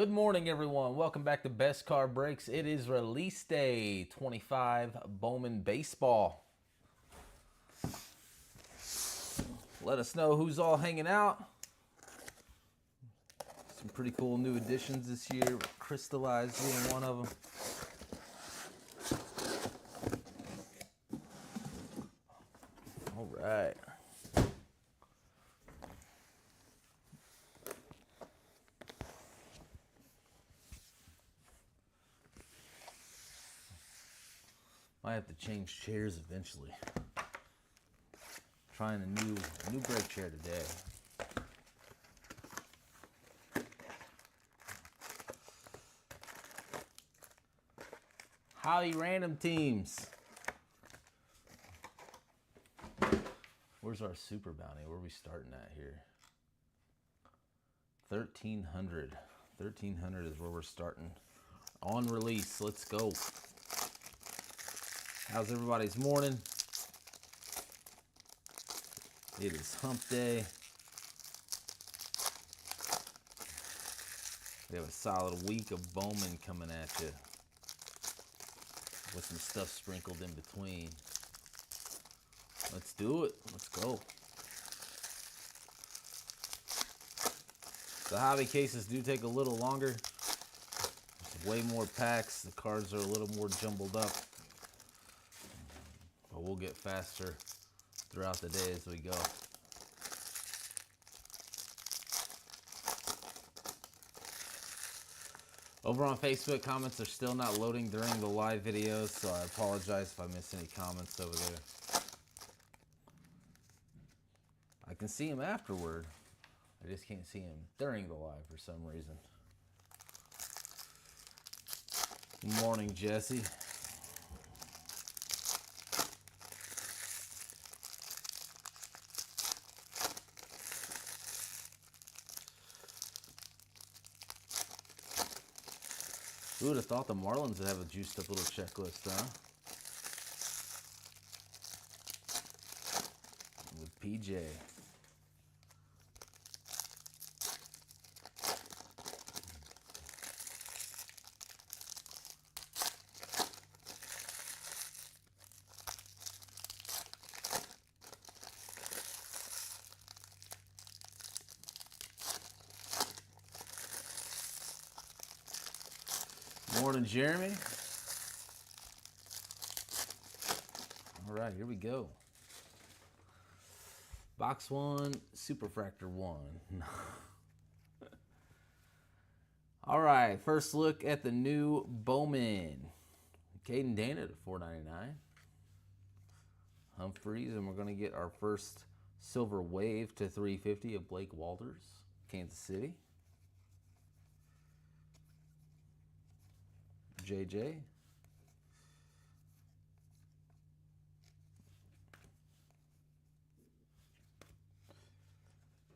Good morning, everyone. Welcome back to Best Car Breaks. It is release day 25 Bowman Baseball. Let us know who's all hanging out. Some pretty cool new additions this year. Crystallized being one of them. All right. Might have to change chairs eventually. Trying a new break chair today. Howdy, random teams. Where's our super bounty? Where are we starting at here? 1,300. 1,300 is where we're starting. On release. Let's go. How's everybody's morning? It is hump day. We have a solid week of Bowman coming at you with some stuff sprinkled in between. Let's do it. Let's go. The hobby cases do take a little longer. There's way more packs. The cards are a little more jumbled up. But we'll get faster throughout the day as we go. Over on Facebook, comments are still not loading during the live videos, so I apologize if I miss any comments over there. I can see them afterward. I just can't see them during the live for some reason. Good morning, Jesse. Who would have thought the Marlins would have a juiced up little checklist, huh? With PJ. Morning, Jeremy. All right, here we go. Box 1, Superfractor 1. All right, first look at the new Bowman. Caden Dana to $4.99. Humphreys, and we're going to get our first Silver Wave to $3.50 of Blake Walters, Kansas City. JJ.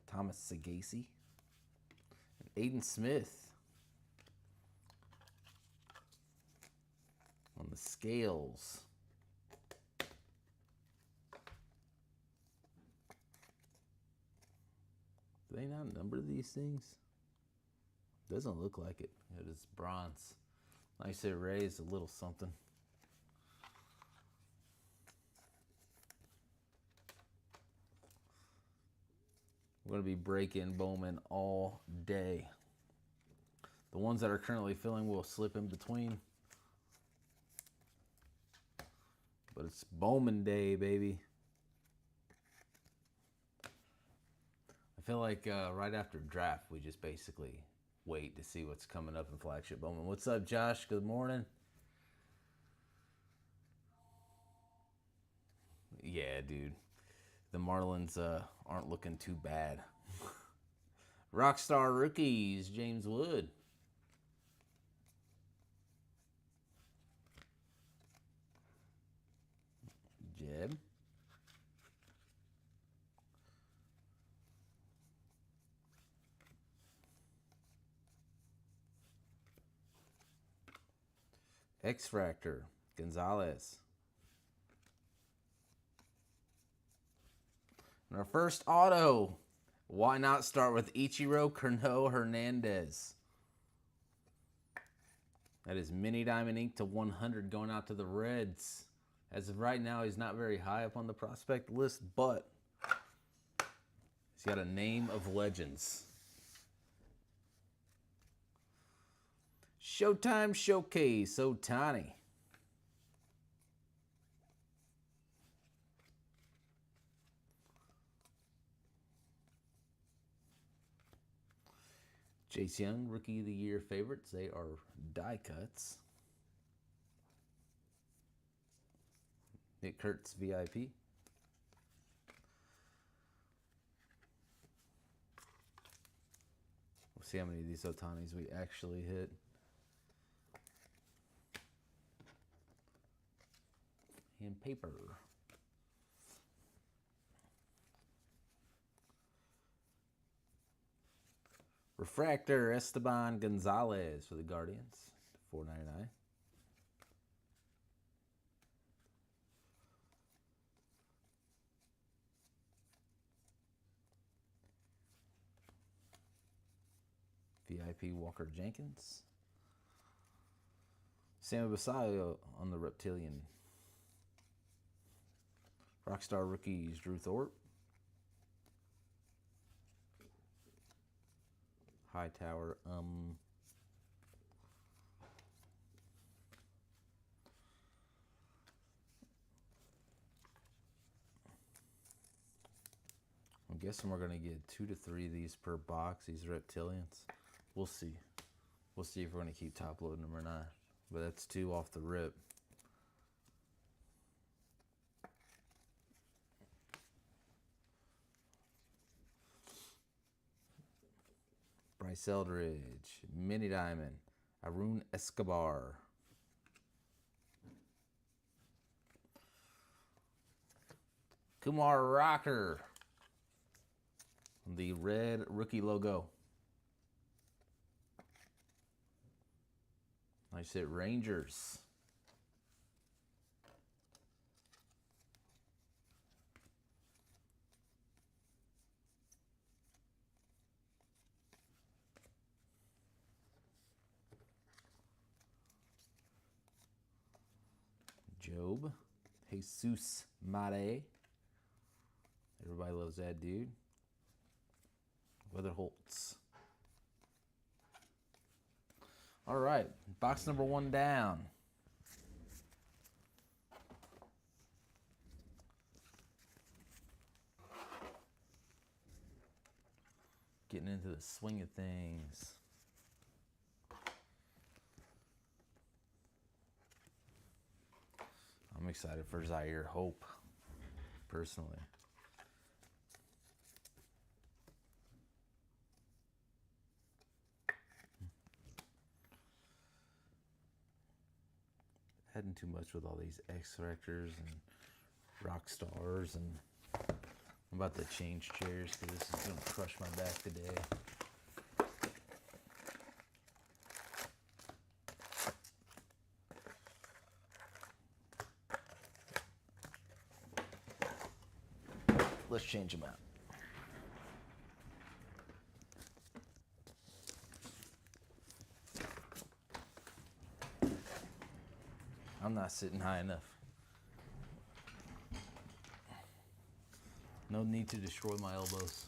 Thomas Sagasi. And Aiden Smith. On the scales. Do they not number these things? Doesn't look like it. It is bronze. Nice raised a little something. We're going to be breaking Bowman all day. The ones that are currently filling will slip in between. But it's Bowman day, baby. I feel like right after draft, we just basically wait to see what's coming up in flagship Bowman. What's up, Josh? Good morning. Yeah, dude. The Marlins aren't looking too bad. Rockstar rookies, James Wood. Jeb. X-Fractor, Gonzalez. And our first auto, why not start with Ichiro Kurno Hernandez? That is Mini Diamond Ink to 100 going out to the Reds. As of right now, he's not very high up on the prospect list, but he's got a name of legends. Showtime Showcase, Ohtani. Chase Young, Rookie of the Year favorites. They are die cuts. Nick Kurtz, VIP. We'll see how many of these Ohtanis we actually hit. And paper. Refractor, Esteban Gonzalez for the Guardians, $4.99. VIP Walker Jenkins. Sammy Basayo on the Reptilian. Rockstar rookies, Drew Thorpe. Hightower, I'm guessing we're going to get 2 to 3 of these per box, these Reptilians. We'll see. We'll see if we're going to keep top loading them or not. But that's 2 off the rip. Bryce Eldridge, Mini Diamond, Arun Escobar. Kumar Rocker, the red rookie logo. Nice hit, Rangers. Job, Jesus Mare. Everybody loves that dude. Weather Holtz. All right, box number 1 down. Getting into the swing of things. I'm excited for Zaire Hope, personally. Heading too much with all these X-Factors and rock stars, and I'm about to change chairs because this is going to crush my back today. Let's change them out. I'm not sitting high enough. No need to destroy my elbows.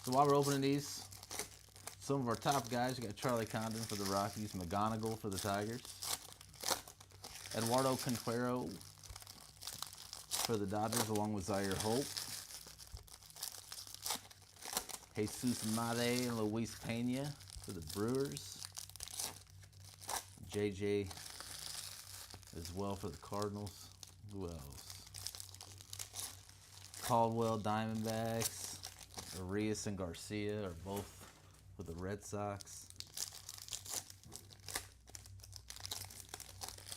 So while we're opening these, some of our top guys, we got Charlie Condon for the Rockies, McGonigal for the Tigers, Eduardo Conquero for the Dodgers along with Zaire Hope, Jesus Made and Luis Pena for the Brewers, JJ as well for the Cardinals. Who else? Caldwell Diamondbacks. Arias and Garcia are both with the Red Sox.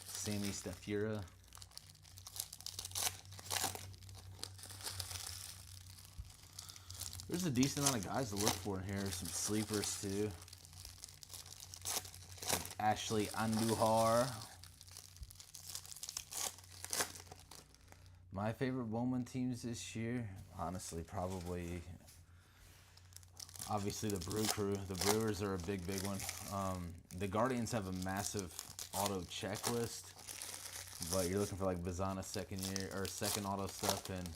Sammy Stafura. There's a decent amount of guys to look for in here. Some sleepers too. Ashley Andujar. My favorite Bowman teams this year, honestly, probably Obviously, the Brew Crew. The Brewers are a big, big one. The Guardians have a massive auto checklist, but you're looking for like Bazana second year or second auto stuff, and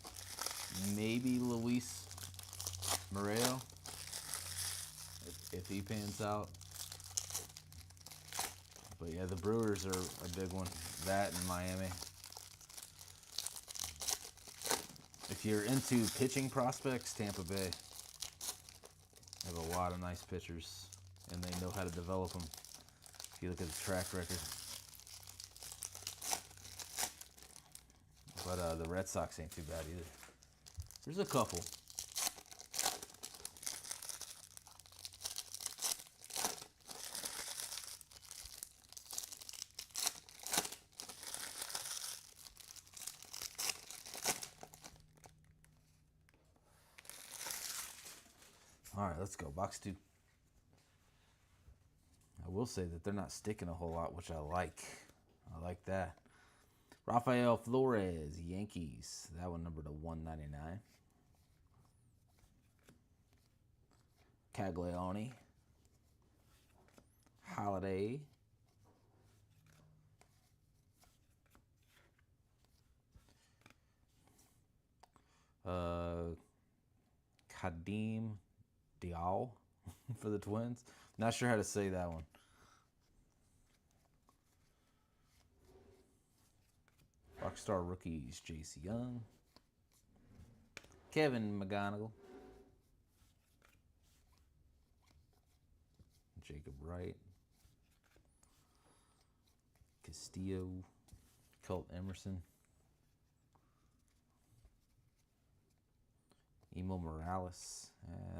maybe Luis Moreo if he pans out. But yeah, the Brewers are a big one. That and Miami. If you're into pitching prospects, Tampa Bay. They have a lot of nice pitchers, and they know how to develop them. If you look at the track record. But the Red Sox ain't too bad either. There's a couple. All right, let's go. Box 2. I will say that they're not sticking a whole lot, which I like. I like that. Rafael Flores, Yankees. That one numbered to 199. Caglione. Holiday. Kadeem Dial for the Twins. Not sure how to say that one. Rockstar rookies, J.C. Young. Kevin McGonigal. Jacob Wright. Castillo. Colt Emerson. Emo Morales.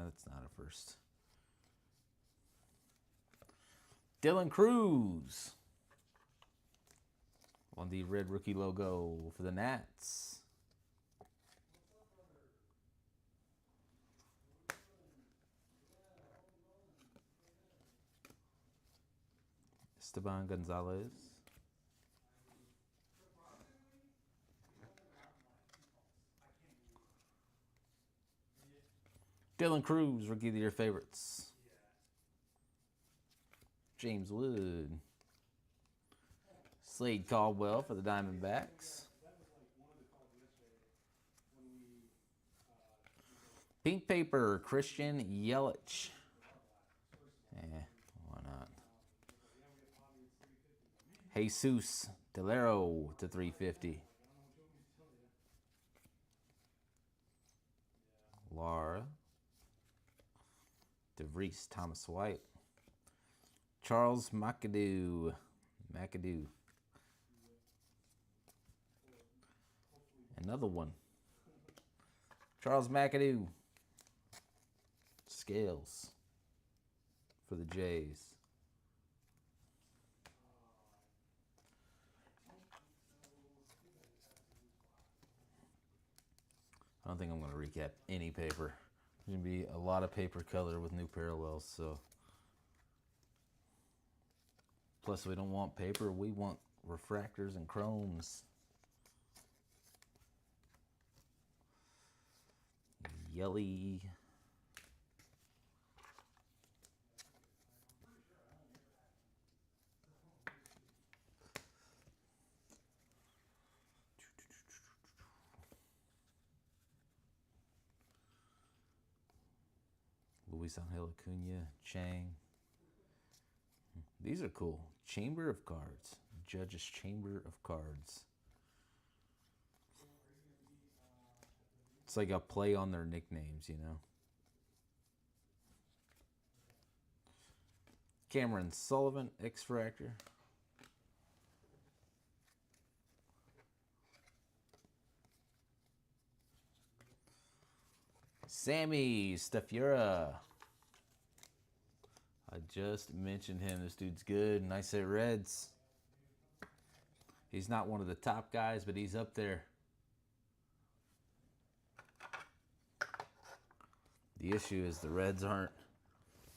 That's not a first. Dylan Cruz. On the red rookie logo for the Nats. Esteban Gonzalez. Dylan Cruz, rookie of the year favorites. James Wood. Slade Caldwell for the Diamondbacks. Pink paper, Christian Yelich. Why not? Jesus Delero to 350. Lara. DeVries, Thomas White. Charles McAdoo. Another one. Charles McAdoo. Scales for the Jays. I don't think I'm going to recap any paper. There's going to be a lot of paper color with new parallels, so. Plus, we don't want paper, we want refractors and chromes. Yelly. Luis Angel Acuna, Chang. These are cool. Chamber of Cards. Judge's Chamber of Cards. It's like a play on their nicknames, you know. Cameron Sullivan, X-Fractor. Sammy Stafura. I just mentioned him. This dude's good. Nice at Reds. He's not one of the top guys, but he's up there. The issue is the Reds aren't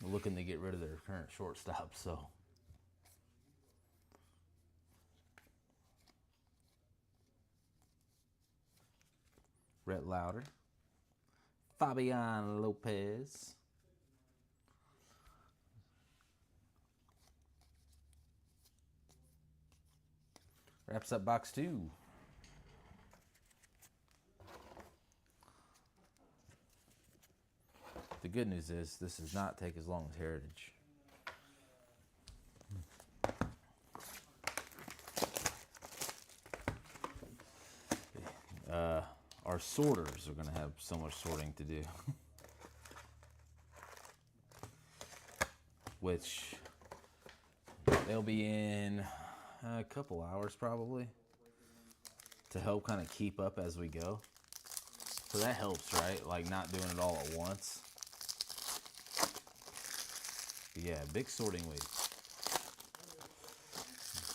looking to get rid of their current shortstop, so. Rhett Lauder. Fabian Lopez. Wraps up box 2. The good news is this does not take as long as Heritage. Our sorters are going to have so much sorting to do. Which they'll be in a couple hours probably to help kind of keep up as we go. So that helps, right? Like not doing it all at once. But yeah, big sorting week.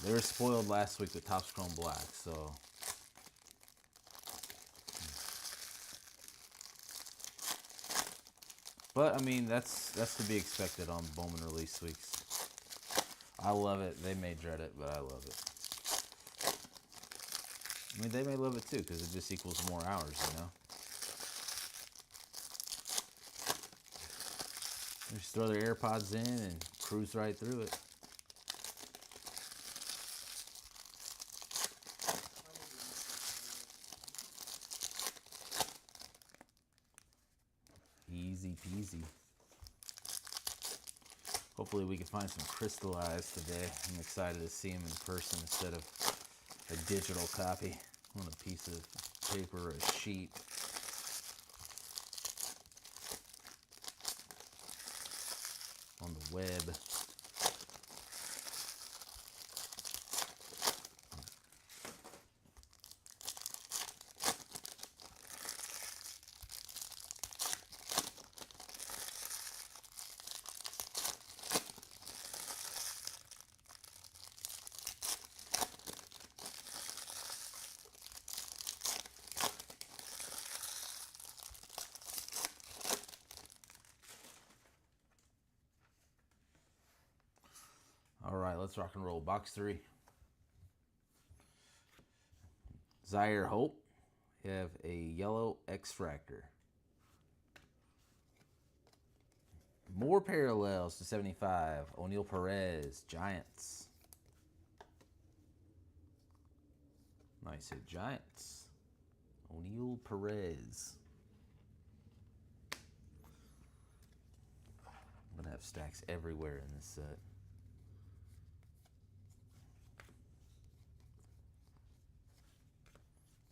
They were spoiled last week with Topps Chrome Black, so. But I mean, that's to be expected on Bowman release weeks. I love it. They may dread it, but I love it. I mean, they may love it too, because it just equals more hours, you know? They just throw their AirPods in and cruise right through it. Easy peasy. Hopefully we can find some crystallized today. I'm excited to see them in person instead of a digital copy on a piece of paper or a sheet. On the web. All right, let's rock and roll. Box 3. Zaire Hope. You have a yellow X-Fractor. More parallels to 75. O'Neal Perez, Giants. Nice hit, Giants. O'Neal Perez. I'm going to have stacks everywhere in this set.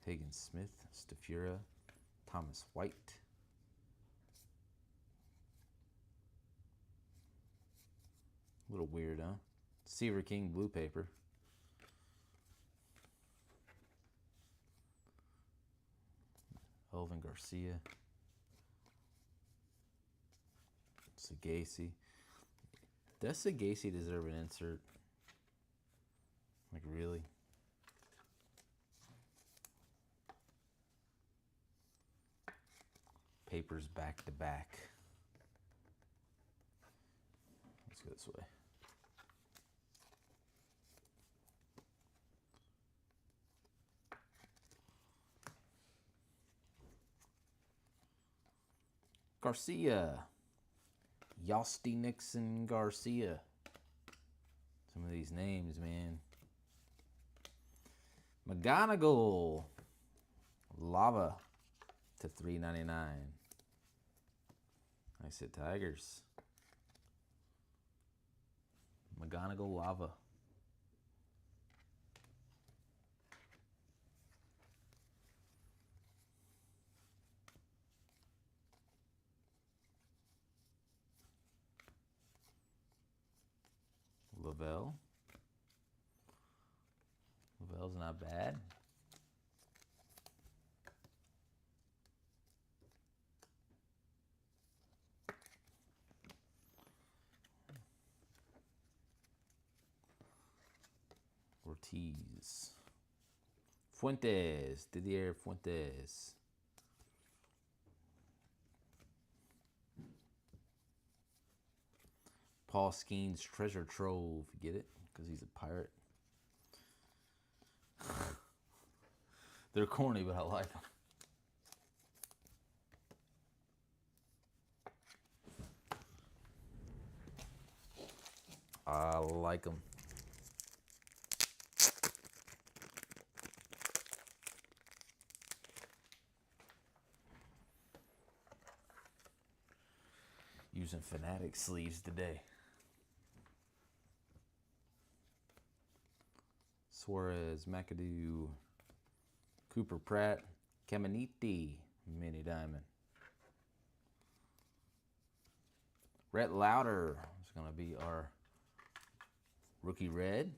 Hagen Smith, Stafura, Thomas White. A little weird, huh? Seaver King blue paper. Elvin Garcia. Sagasi. Does Sagasi deserve an insert? Like, really? Papers back to back. Let's go this way. Garcia. Yosty Nixon Garcia. Some of these names, man. McGonigal. Lava to $3.99. Nice hit, Tigers. McGonigal Lava. Lavelle. Lavelle's not bad. Ortiz. Fuentes. Didier Fuentes. Paul Skeen's Treasure Trove. Get it? Because he's a pirate. They're corny, but I like them. I like them. Using Fanatic sleeves today. Suarez, McAdoo, Cooper Pratt, Caminiti, Mini Diamond. Rhett Lauder is going to be our rookie red,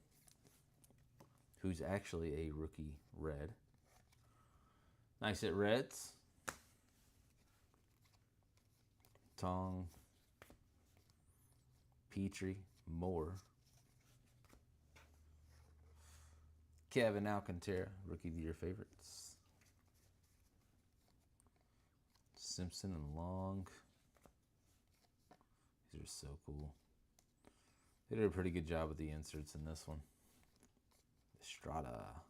who's actually a rookie red. Nice at Reds. Tong, Petrie, Moore. Kevin Alcantara, Rookie of the Year favorites. Simpson and Long. These are so cool. They did a pretty good job with the inserts in this one. Estrada.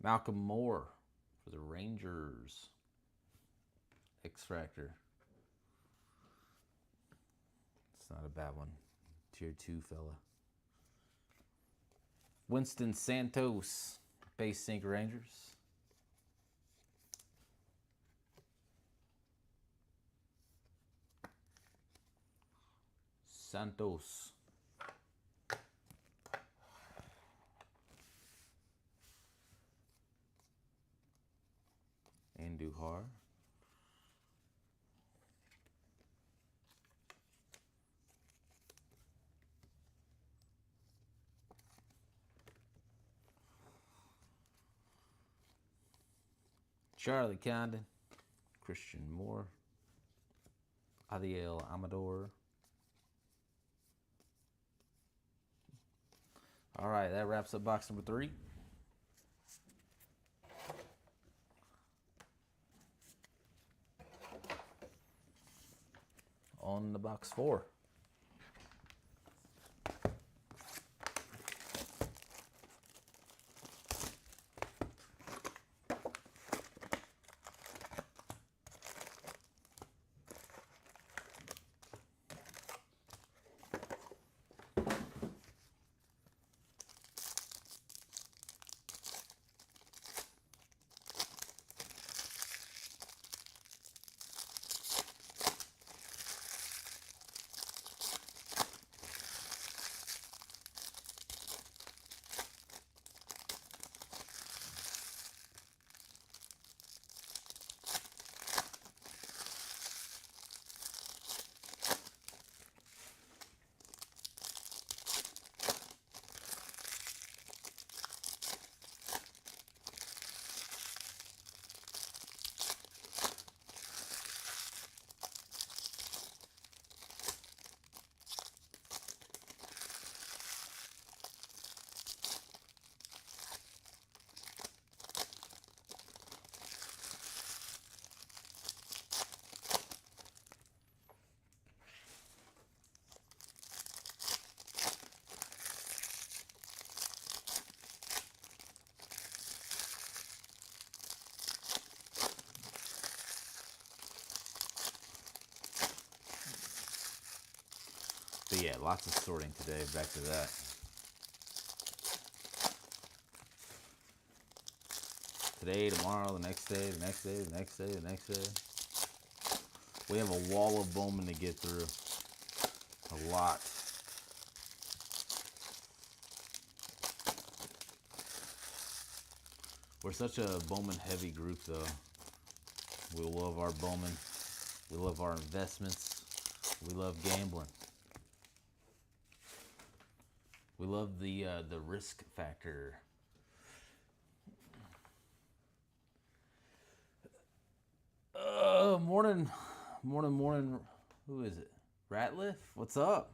Malcolm Moore for the Rangers. X-Factor. It's not a bad one. Tier 2 fella. Winston Santos, Base Sync Rangers. Santos. Andujar. Charlie Condon, Christian Moore, Adiel Amador. All right, that wraps up box number 3. On the box 4. But yeah, lots of sorting today. Back to that. Today, tomorrow, the next day, the next day, the next day, the next day. We have a wall of Bowman to get through. A lot. We're such a Bowman heavy group though. We love our Bowman. We love our investments. We love gambling. We love the risk factor. Morning. Who is it? Ratliff? What's up?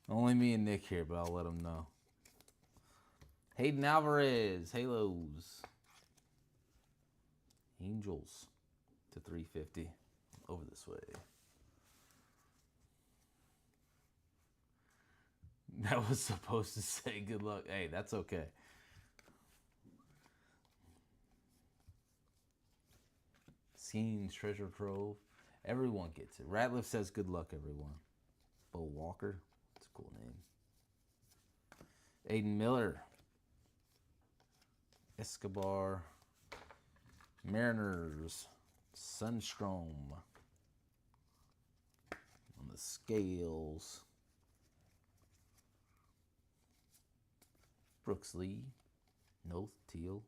Only me and Nick here, but I'll let him know. Hayden Alvarez, Halos. Angels to 350. Over this way. That was supposed to say good luck. Hey, that's okay. Scenes, Treasure Trove. Everyone gets it. Ratliff says good luck, everyone. Bo Walker. That's a cool name. Aiden Miller. Escobar. Mariners, Sunstrom on the scales. Brooks Lee, Noth Teal.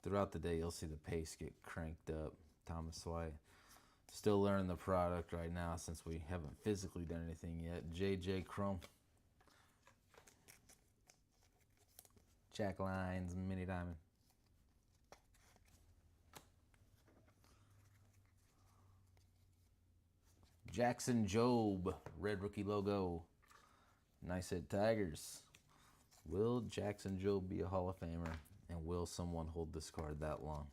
Throughout the day, you'll see the pace get cranked up. Thomas White. Still learning the product right now since we haven't physically done anything yet. JJ Chrome. Jack Lines, Mini Diamond. Jackson Jobe, red rookie logo. Nice hit, Tigers. Will Jackson Jobe be a Hall of Famer? And will someone hold this card that long?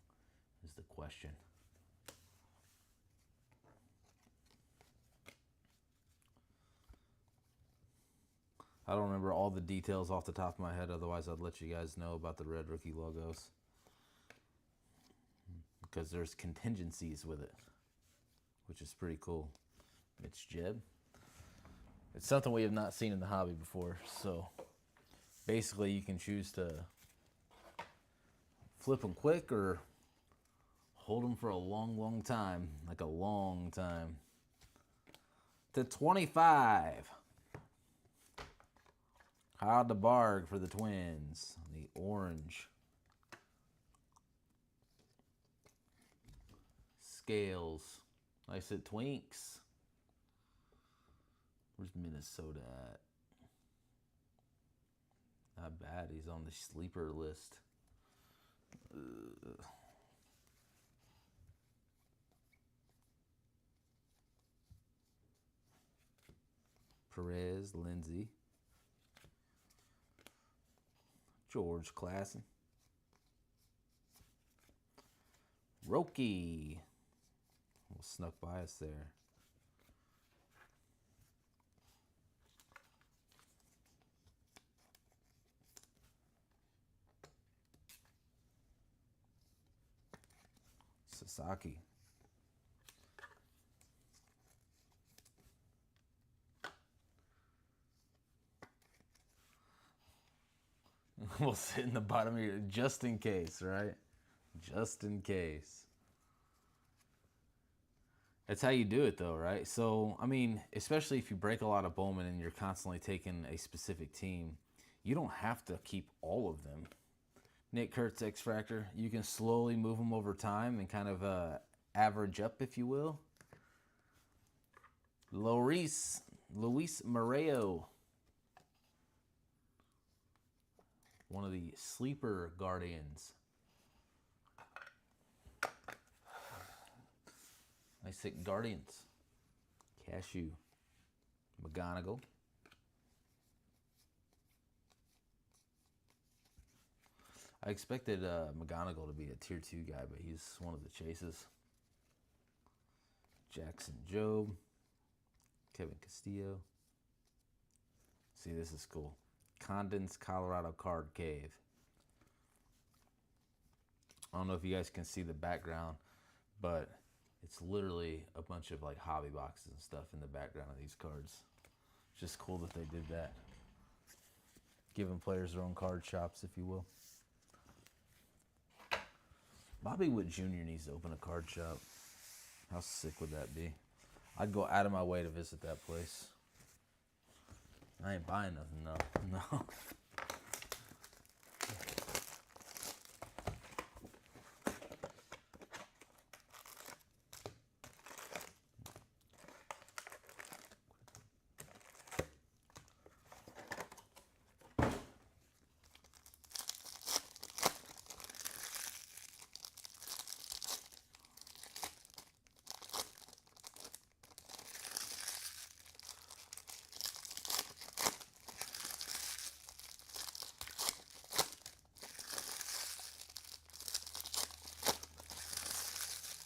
Is the question. I don't remember all the details off the top of my head. Otherwise, I'd let you guys know about the red rookie logos. Because there's contingencies with it, which is pretty cool. Mitch Jeb. It's something we have not seen in the hobby before. So basically, you can choose to flip them quick or hold them for a long, long time. Like a long time. To 25. Howard DeBarg for the Twins. The orange. Scales. Nice at Twinks. Where's Minnesota at? Not bad. He's on the sleeper list. Perez, Lindsay. George Klassen. Roki. Snuck by us there. Sasaki. We'll sit in the bottom of your, just in case, right? Just in case. That's how you do it, though, right? So, I mean, especially if you break a lot of Bowman and you're constantly taking a specific team, you don't have to keep all of them. Nick Kurtz X Factor, you can slowly move them over time and kind of average up, if you will. Luis Moreo. One of the sleeper Guardians. Nice hit, Guardians. Cashew. McGonigal. I expected McGonigal to be a tier 2 guy, but he's one of the chases. Jackson Jobe. Kevin Castillo. See, this is cool. Condon's Colorado Card Cave. I don't know if you guys can see the background, but it's literally a bunch of like hobby boxes and stuff in the background of these cards. It's just cool that they did that. Giving players their own card shops, if you will. Bobby Wood Jr. needs to open a card shop. How sick would that be? I'd go out of my way to visit that place. I ain't buying nothing, no. No.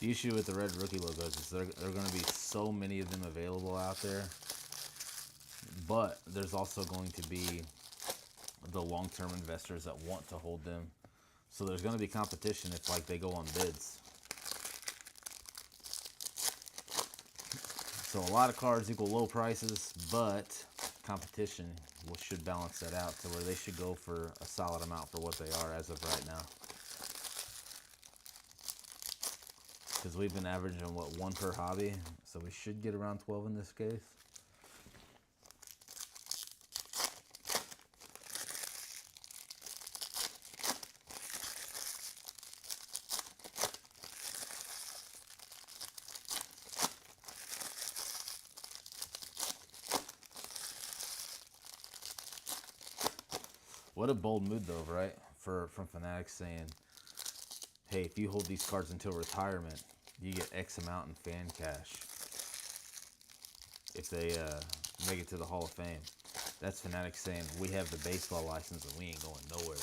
The issue with the red rookie logos is there are going to be so many of them available out there, but there's also going to be the long-term investors that want to hold them. So there's going to be competition if like they go on bids. So a lot of cards equal low prices, but competition should balance that out to where they should go for a solid amount for what they are as of right now. Because we've been averaging, what, 1 per hobby, so we should get around 12 in this case. What a bold move, though, right? From Fanatics saying, hey, if you hold these cards until retirement, you get X amount in fan cash if they make it to the Hall of Fame. That's Fanatics saying, we have the baseball license and we ain't going nowhere.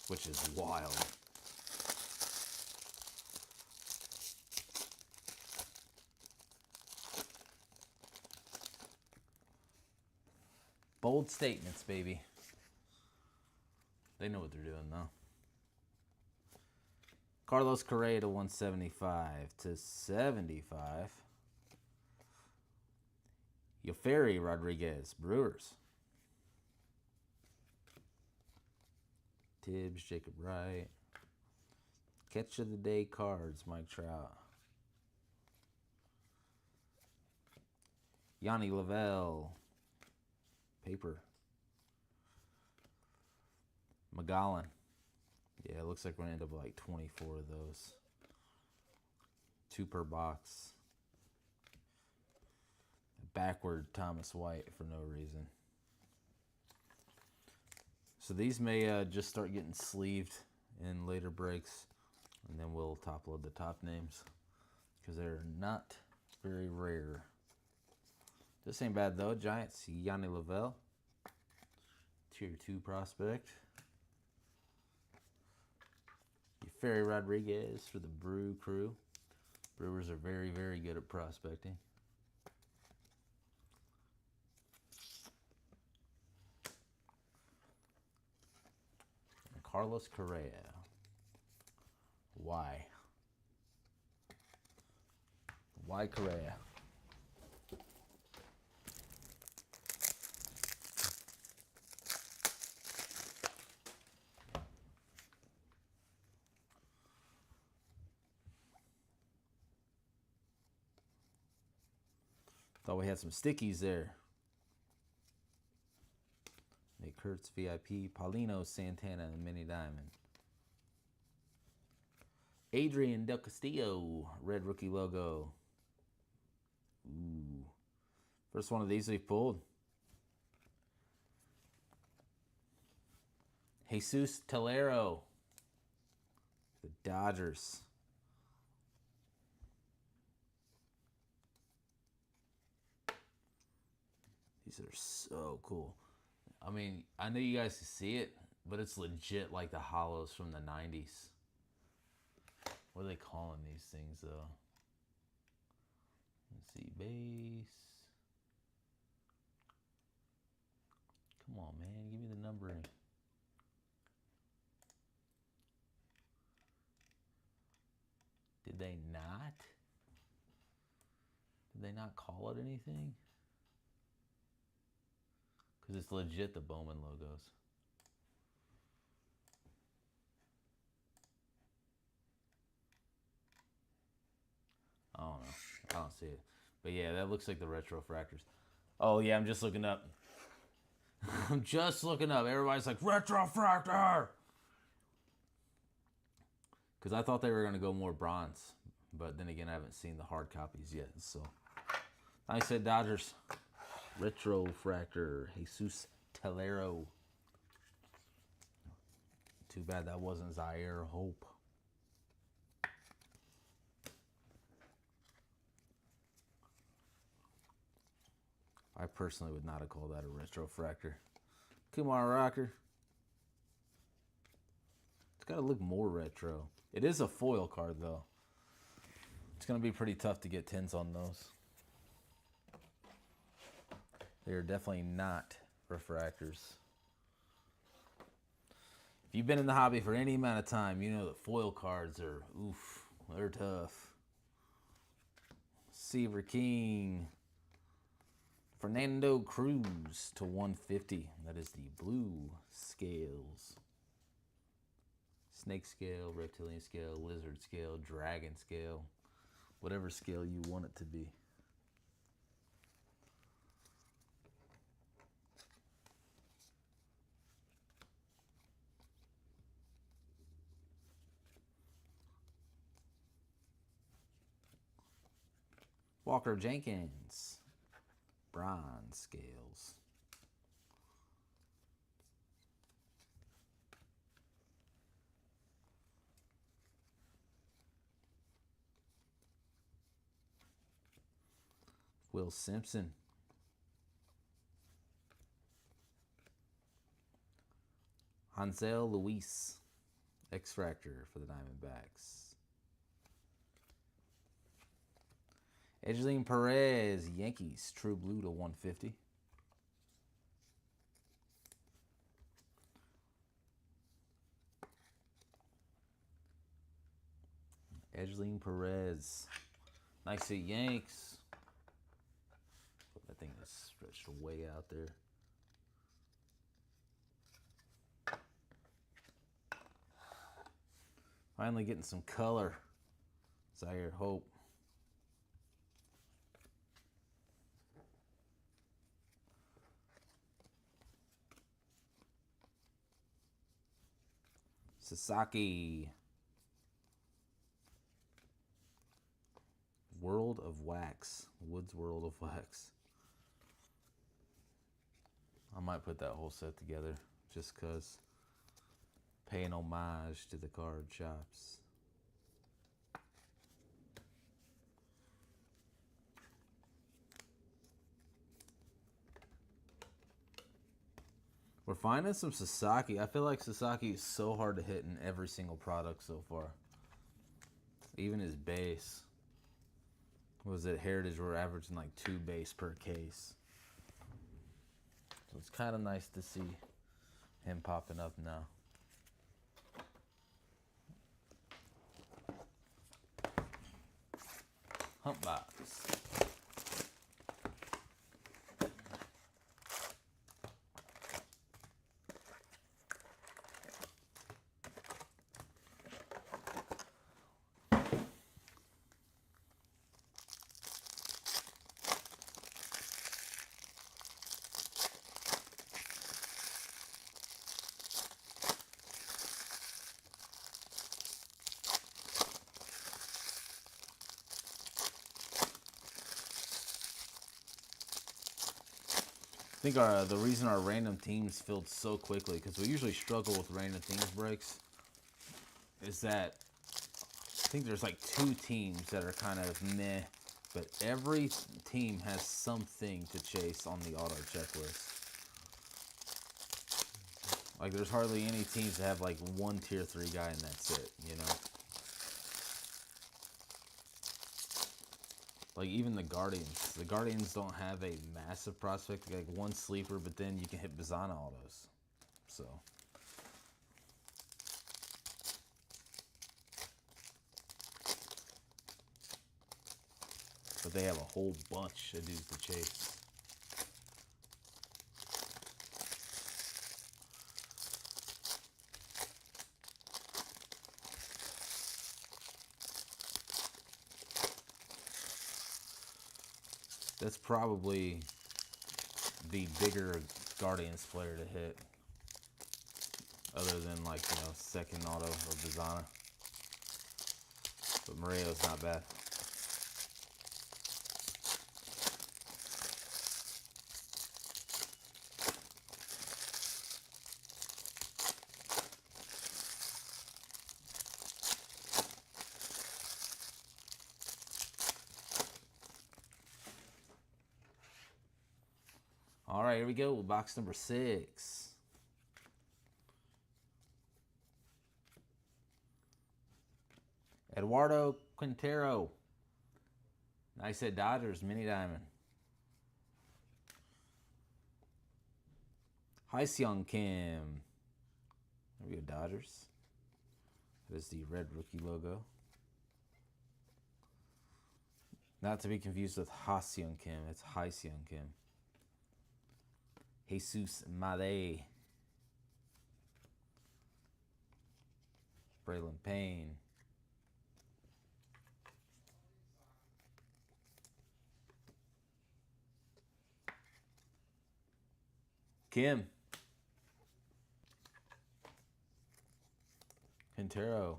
Which is wild. Bold statements, baby. They know what they're doing, though. Carlos Correa to 175 to 75. Yoferi Rodriguez, Brewers. Tibbs, Jacob Wright. Catch of the day cards, Mike Trout. Yanni Lavelle. Paper. McGowan. Yeah, it looks like we're going to end up with like 24 of those. 2 per box. Backward Thomas White for no reason. So these may just start getting sleeved in later breaks. And then we'll top load the top names. Because they're not very rare. This ain't bad though. Giants, Yanni Lavelle. Tier 2 prospect. Ferry Rodriguez for the Brew Crew. Brewers are very, very good at prospecting. And Carlos Correa. Why? Why Correa? Thought we had some stickies there. Nick Kurtz, VIP. Paulino, Santana, and Mini Diamond. Adrian Del Castillo, red rookie logo. Ooh. First one of these we've pulled. Jesus Tellero. The Dodgers. These are so cool. I mean, I know you guys can see it, but it's legit like the hollows from the 90s. What are they calling these things, though? Let's see, base. Come on, man. Give me the numbering. Did they not? Did they not call it anything? Because it's legit the Bowman logos. I don't know. I don't see it. But yeah, that looks like the retro fractors. Oh yeah, I'm just looking up. I'm just looking up. Everybody's like, retro fractor! Because I thought they were going to go more bronze. But then again, I haven't seen the hard copies yet. So, I said Dodgers. Retro fractor. Jesus Tellero. Too bad that wasn't Zaire Hope. I personally would not have called that a retro fractor. Kumar Rocker. It's got to look more retro. It is a foil card, though. It's going to be pretty tough to get 10s on those. They are definitely not refractors. If you've been in the hobby for any amount of time, you know that foil cards are, oof, they're tough. receiver king. Fernando Cruz to 150. That is the blue scales. Snake scale, reptilian scale, lizard scale, dragon scale. Whatever scale you want it to be. Walker Jenkins, bronze scales. Will Simpson. Hansel Luis, X-Fractor for the Diamondbacks. Edgeline Perez, Yankees, True Blue to 150. Edgeline Perez. Nice at Yanks. That thing is stretched way out there. Finally getting some color. Zaire Hope. Sasaki. World of Wax. Woods World of Wax. I might put that whole set together just because. Paying homage to the card shops. We're finding some Sasaki. I feel like Sasaki is so hard to hit in every single product so far. Even his base. What was it? Heritage, we're averaging like 2 base per case. So it's kind of nice to see him popping up now. Hump box. I think the reason our random teams filled so quickly, because we usually struggle with random teams breaks, is that I think there's like 2 teams that are kind of meh, but every team has something to chase on the auto checklist. Like there's hardly any teams that have like 1 tier 3 guy and that's it, you know? Like even the Guardians. The Guardians don't have a massive prospect, like 1 sleeper, but then you can hit Bizana autos. So. But they have a whole bunch of dudes to chase. That's probably the bigger Guardians player to hit. Other than like, you know, second auto of Bizana. But Murillo's not bad. All right, here we go. Box number 6. Eduardo Quintero. Nice at Dodgers, mini diamond. Hyseung Kim. There we go, Dodgers. That is the red rookie logo. Not to be confused with Ha-Seong Kim. It's Hai-Seong Kim. Jesus Made. Braylon Payne. Kim. Quintero.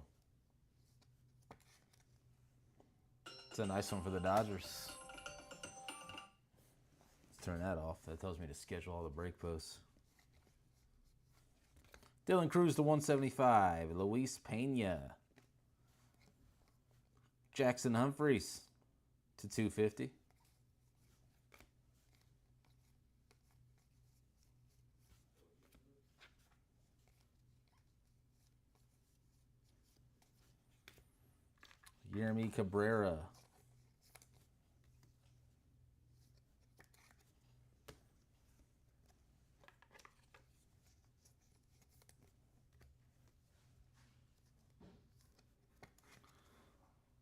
It's a nice one for the Dodgers. Let's turn that off. That tells me to schedule all the break posts. Dylan Cruz to 175. Luis Pena. Jackson Humphreys to 250. Yermi Cabrera.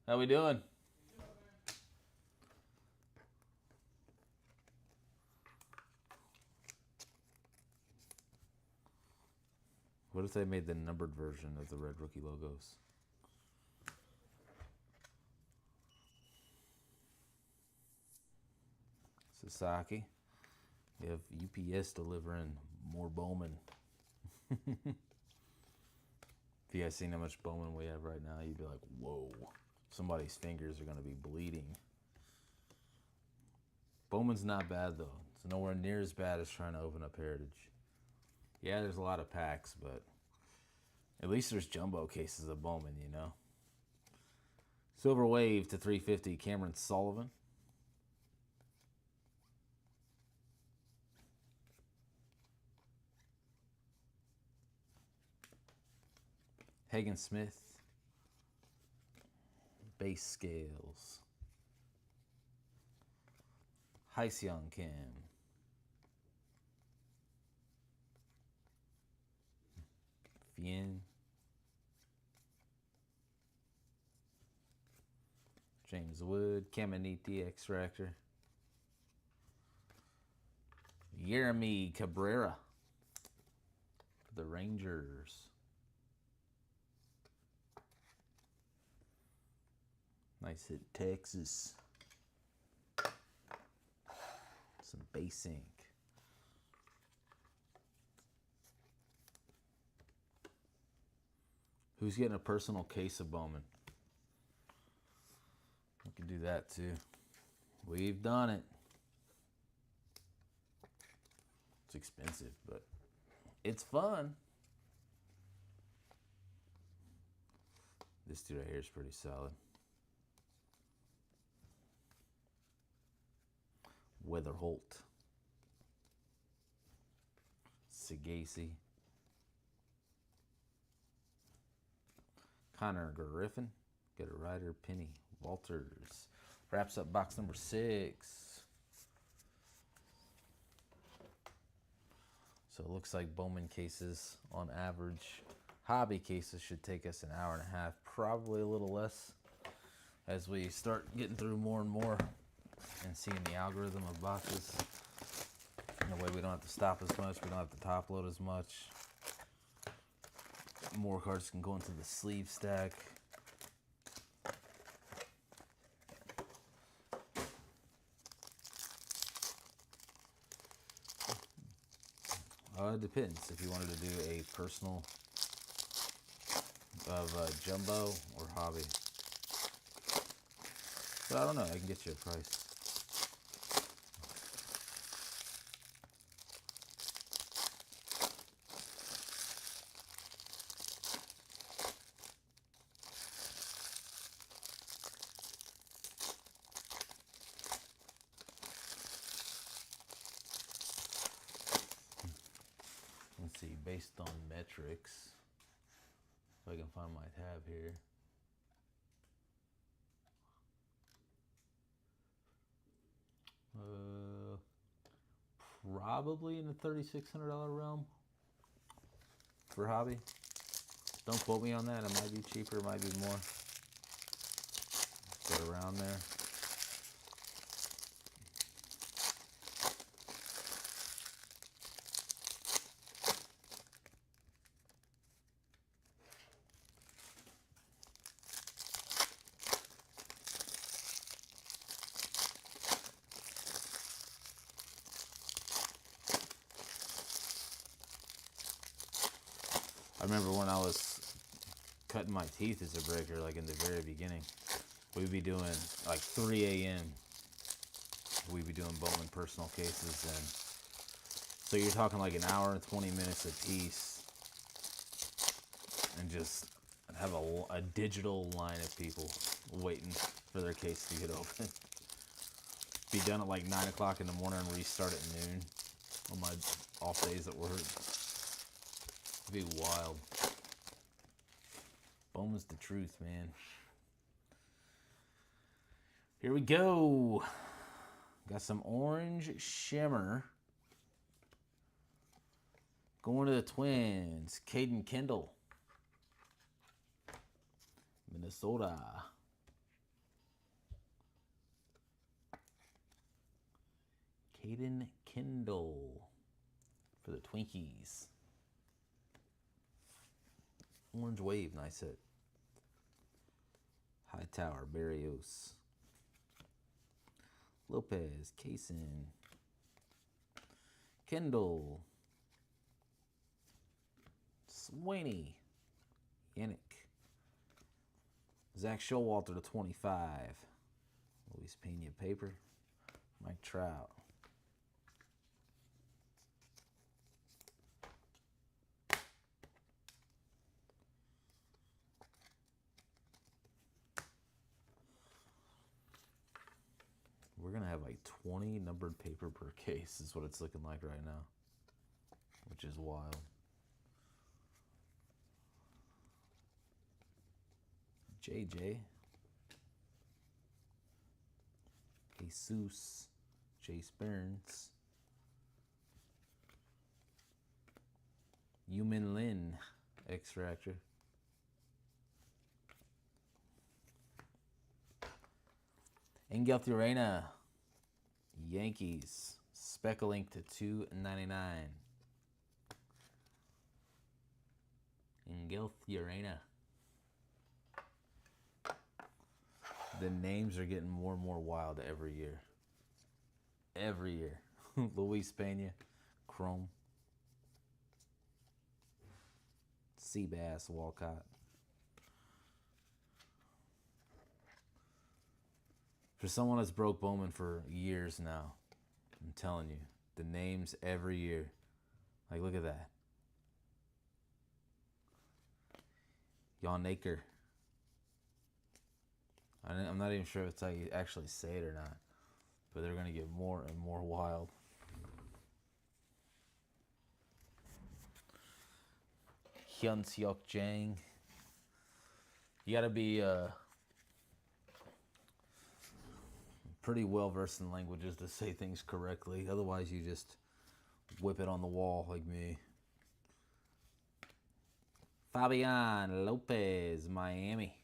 How we doing? What if they made the numbered version of the Red Rookie logos? Sasaki. You have UPS delivering more Bowman. If you guys seen how much Bowman we have right now, you'd be like, whoa. Somebody's fingers are going to be bleeding. Bowman's not bad, though. It's nowhere near as bad as trying to open up Heritage. Yeah, there's a lot of packs, but at least there's jumbo cases of Bowman, you know? Silver Wave to 350, Cameron Sullivan. Hagen Smith. Base Scales. Hai-Seong Kim. Fien. James Wood. Caminiti Extractor. Yermi Cabrera for the Rangers. Nice hit, Texas. Some base ink. Who's getting a personal case of Bowman? We can do that too. We've done it. It's expensive, but it's fun. This dude right here is pretty solid. Weatherholt. Sagasi. Connor Griffin. Get a rider. Penny Walters. Wraps up box number 6. So it looks like Bowman cases on average. Hobby cases should take us an hour and a half, probably a little less, as we start getting through more and more and seeing the algorithm of boxes. In a way, we don't have to stop as much, we don't have to top load as much. More cards can go into the sleeve stack. It depends if you wanted to do a personal of jumbo or hobby. But I don't know, I can get you a price. Let's see, based on metrics, if I can find my tab here. Probably in the $3,600 realm for hobby. Don't quote me on that. It might be cheaper, it might be more, but around there. remember when I was cutting my teeth as a breaker, like in the very beginning, we'd be doing like 3 a.m. We'd be doing Bowman personal cases, and so you're talking like an hour and 20 minutes a piece, and just have a digital line of people waiting for their case to get open. Be done at like 9 o'clock in the morning and restart at noon on my off days at work. It'd be wild. Bowman's the truth, man. Here we go. Got some orange shimmer. Going to the Twins. Caden Kendall. Minnesota. Caden Kendall for the Twinkies. Orange Wave, nice hit. Hightower, Barrios. Lopez, Kaysen. Kendall. Sweeney. Yannick. Zach Showalter to 25. Luis Pena paper. Mike Trout. We're going to have like 20 numbered paper per case is what it's looking like right now, which is wild. JJ. Jesus. Chase Burns. Yumin Lin. X-Fractor. Angel Urena. Yankees. Speckle Ink to $2.99. Angel Urena. The names are getting more and more wild every year. Every year. Luis Pena. Chrome. Seabass Walcott. For someone that's broke Bowman for years now, I'm telling you, the names every year. Like, look at that. Jan Naker. I'm not even sure if it's how you actually say it or not, but they're going to get more and more wild. Hyun Seok Jang. You got to be pretty well versed in languages to say things correctly. Otherwise, you just whip it on the wall like me. Fabian Lopez, Miami.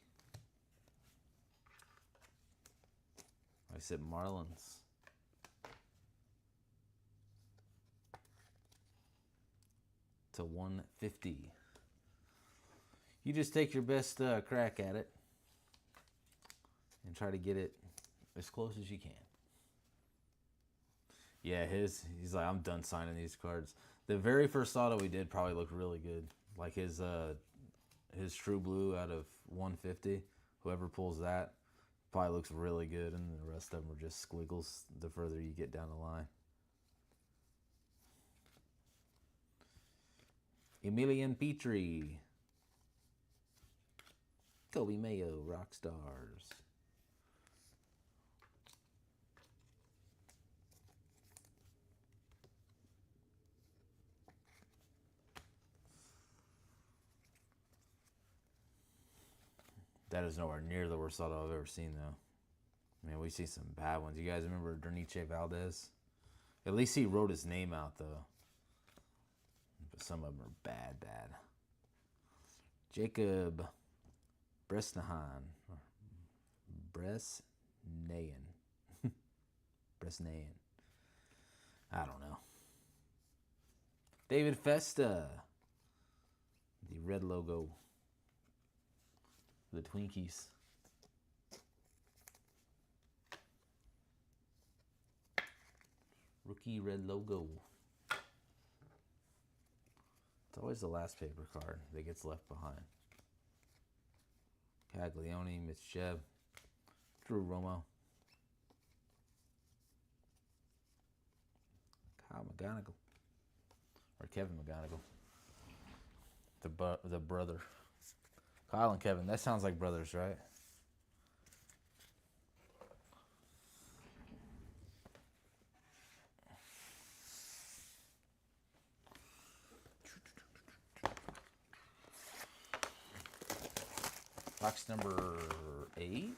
I said Marlins. To 150. You just take your best crack at it and try to get it as close as you can. Yeah, he's like, I'm done signing these cards. The very first auto we did probably looked really good. Like his True Blue out of 150. Whoever pulls that probably looks really good, and the rest of them are just squiggles the further you get down the line. Emilian Petrie. Kobe Mayo, Rockstars. That is nowhere near the worst auto I've ever seen, though. I mean, we see some bad ones. You guys remember Derniche Valdez? At least he wrote his name out, though. But some of them are bad, bad. Jacob Bresnahan. Bresnahan. Bresnahan. I don't know. David Festa. The red logo. The Twinkies. Rookie red logo. It's always the last paper card that gets left behind. Caglione, Mitch Jeb, Drew Romo, Kyle McGonigal, or Kevin McGonigal, the brother. Kyle and Kevin, that sounds like brothers, right? Box number 8.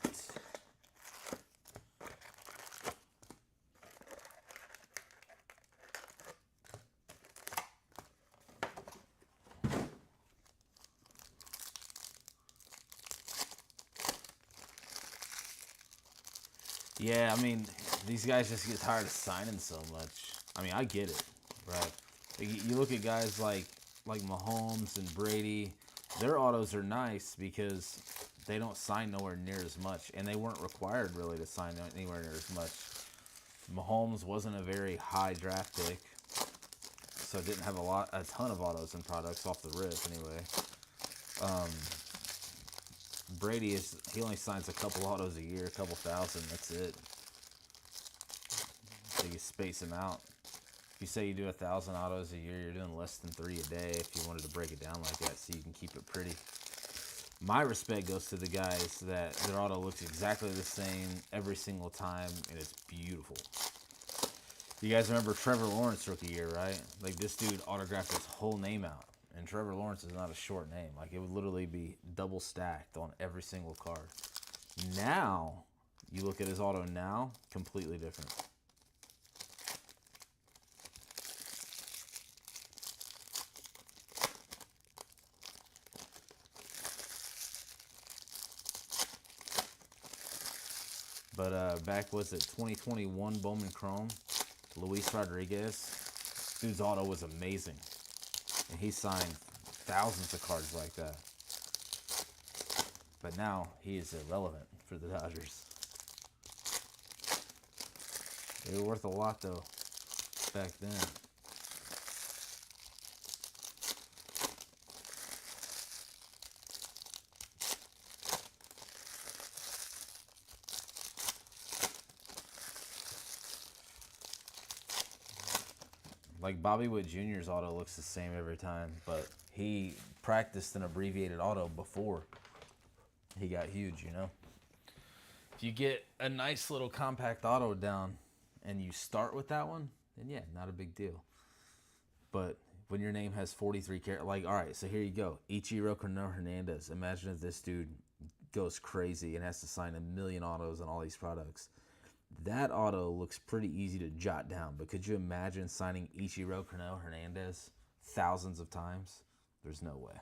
Yeah, I mean, these guys just get tired of signing so much. I mean, I get it, right? You look at guys like Mahomes and Brady. Their autos are nice because they don't sign nowhere near as much, and they weren't required really to sign anywhere near as much. Mahomes wasn't a very high draft pick, so didn't have a ton of autos and products off the rip anyway. Brady he only signs a couple autos a year, a couple thousand. That's it. So you space them out. If you say you do 1,000 autos a year, you're doing less than 3 a day. If you wanted to break it down like that, so you can keep it pretty. My respect goes to the guys that their auto looks exactly the same every single time, and it's beautiful. You guys remember Trevor Lawrence rookie year, right? Like, this dude autographed his whole name out. And Trevor Lawrence is not a short name. Like, it would literally be double stacked on every single card. Now, you look at his auto now, completely different. But back, was it 2021 Bowman Chrome? Luis Rodriguez. Dude's auto was amazing. And he signed thousands of cards like that. But now he is irrelevant for the Dodgers. They were worth a lot though back then. Like Bobby Witt Jr.'s auto looks the same every time, but he practiced an abbreviated auto before he got huge, you know? If you get a nice little compact auto down and you start with that one, then yeah, not a big deal. But when your name has 43 characters, like, all right, so here you go. Ichiro Cano Hernandez. Imagine if this dude goes crazy and has to sign 1,000,000 autos on all these products. That auto looks pretty easy to jot down, but could you imagine signing Ichiro Cano Hernandez thousands of times? There's no way.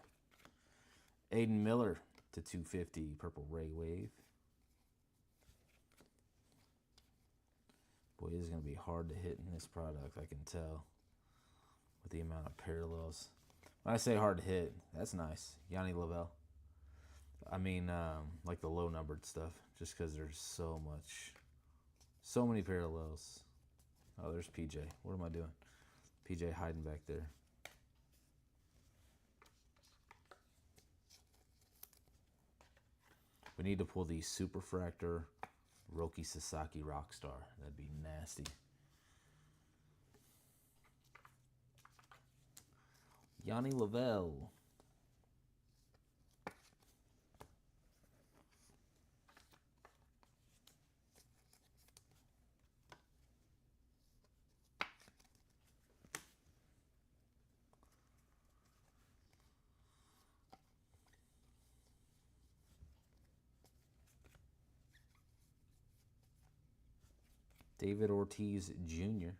Aiden Miller to 250, Purple Ray Wave. Boy, this is going to be hard to hit in this product, I can tell, with the amount of parallels. When I say hard to hit, that's nice. Yanni Lavelle. I mean, like the low-numbered stuff, just because there's so many parallels. Oh, there's PJ. What am I doing? PJ hiding back there. We need to pull the Superfractor Roki Sasaki Rockstar. That'd be nasty. Yanni Lavelle. David Ortiz Jr.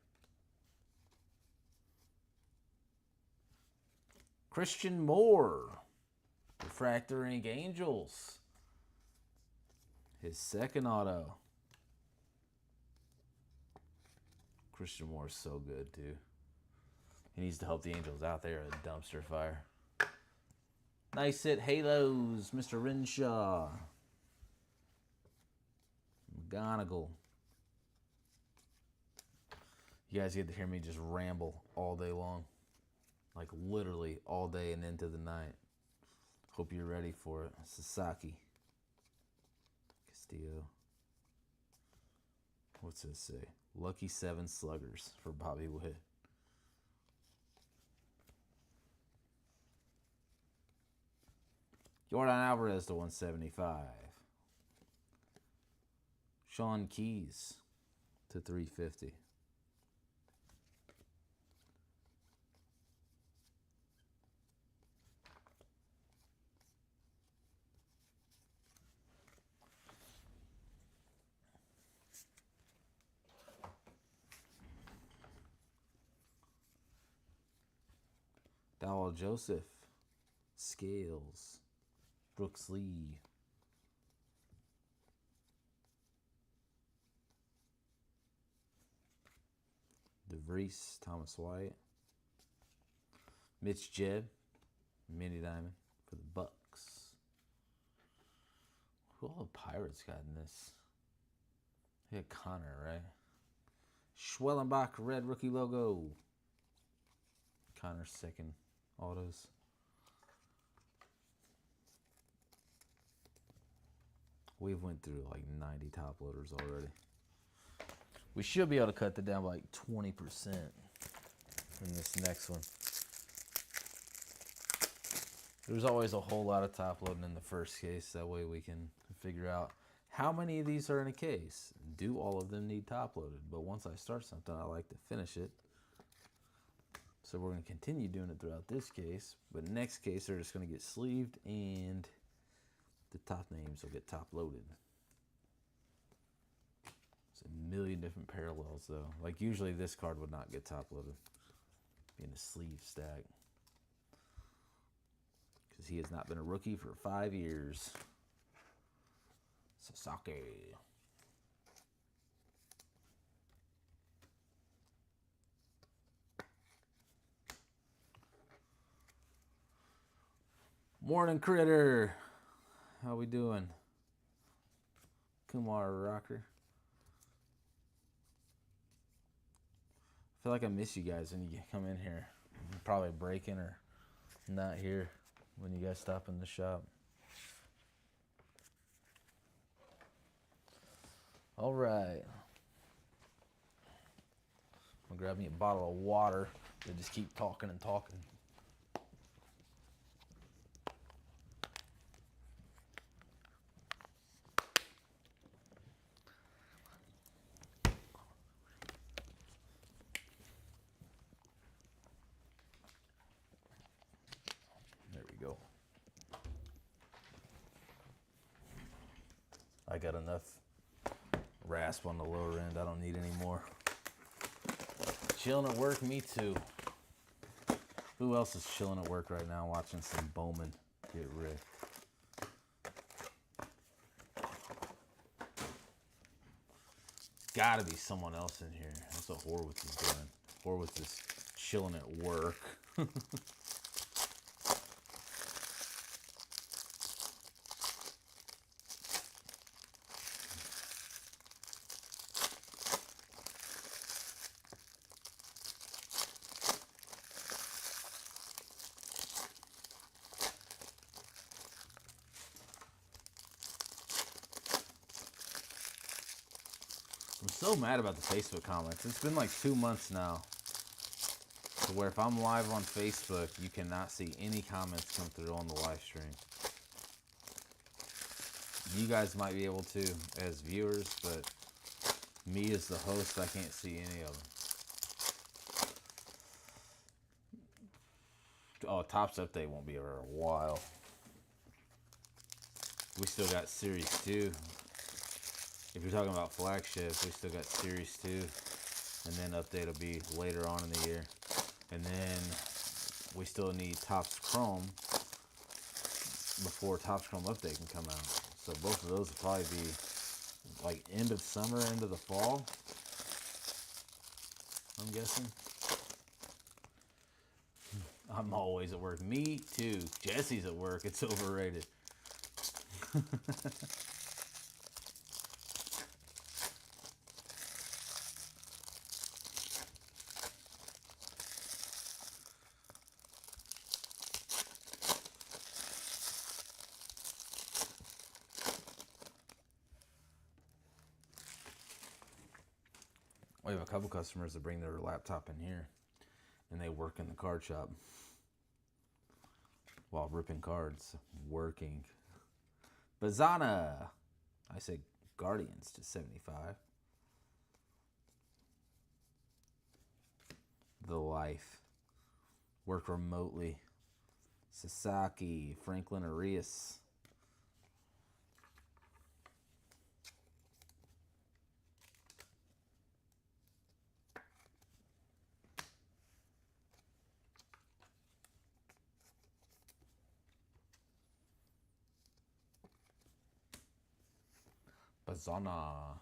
Christian Moore. Refractor Ink Angels. His second auto. Christian Moore is so good, too. He needs to help the Angels out there at dumpster fire. Nice hit, Halos, Mr. Renshaw. McGonigal. You guys get to hear me just ramble all day long. like literally all day and into the night. Hope you're ready for it. Sasaki. Castillo. What's this say? Lucky 7 sluggers for Bobby Witt. Jordan Alvarez to 175. Sean Keys to 350. Dowell Joseph. Scales. Brooks Lee. DeVries, Thomas White. Mitch Jebb, Mini Diamond for the Bucks. Who all the Pirates got in this? They had Connor, right? Schwellenbach, red rookie logo. Connor's second autos. We've went through like 90 top loaders already. We should be able to cut that down by like 20% in this next one. There's always a whole lot of top loading in the first case. That way we can figure out how many of these are in a case. Do all of them need top loaded? But once I start something, I like to finish it. So we're going to continue doing it throughout this case. But next case, they're just going to get sleeved and the top names will get top loaded. It's a million different parallels though. Like usually this card would not get top loaded. Being a sleeve stack. Because he has not been a rookie for 5 years. Sasaki. Morning, Critter. How we doing? Kumar Rocker. I feel like I miss you guys when you come in here. I'm probably breaking or not here when you guys stop in the shop. All right. I'm gonna grab me a bottle of water. They just keep talking and talking. There we go. I got enough rasp on the lower end. I don't need any more. Chilling at work, me too. Who else is chilling at work right now watching some Bowman get ripped? Gotta be someone else in here. That's what Horwitz is doing. Horwitz is chilling at work. I'm so mad about the Facebook comments. It's been like 2 months now. To where if I'm live on Facebook, you cannot see any comments come through on the live stream. You guys might be able to as viewers, but me as the host, I can't see any of them. Oh, Topps update won't be for a while. We still got Series 2. If you're talking about flagships, we still got Series 2. And then update will be later on in the year. And then we still need Topps Chrome before Topps Chrome update can come out. So both of those will probably be like end of summer, end of the fall, I'm guessing. I'm always at work. Me too. Jesse's at work. It's overrated. I have a couple customers that bring their laptop in here, and they work in the card shop while ripping cards. Working. Bazana. I say Guardians to 75. The Life. Work remotely. Sasaki. Franklin Arias. Bazana.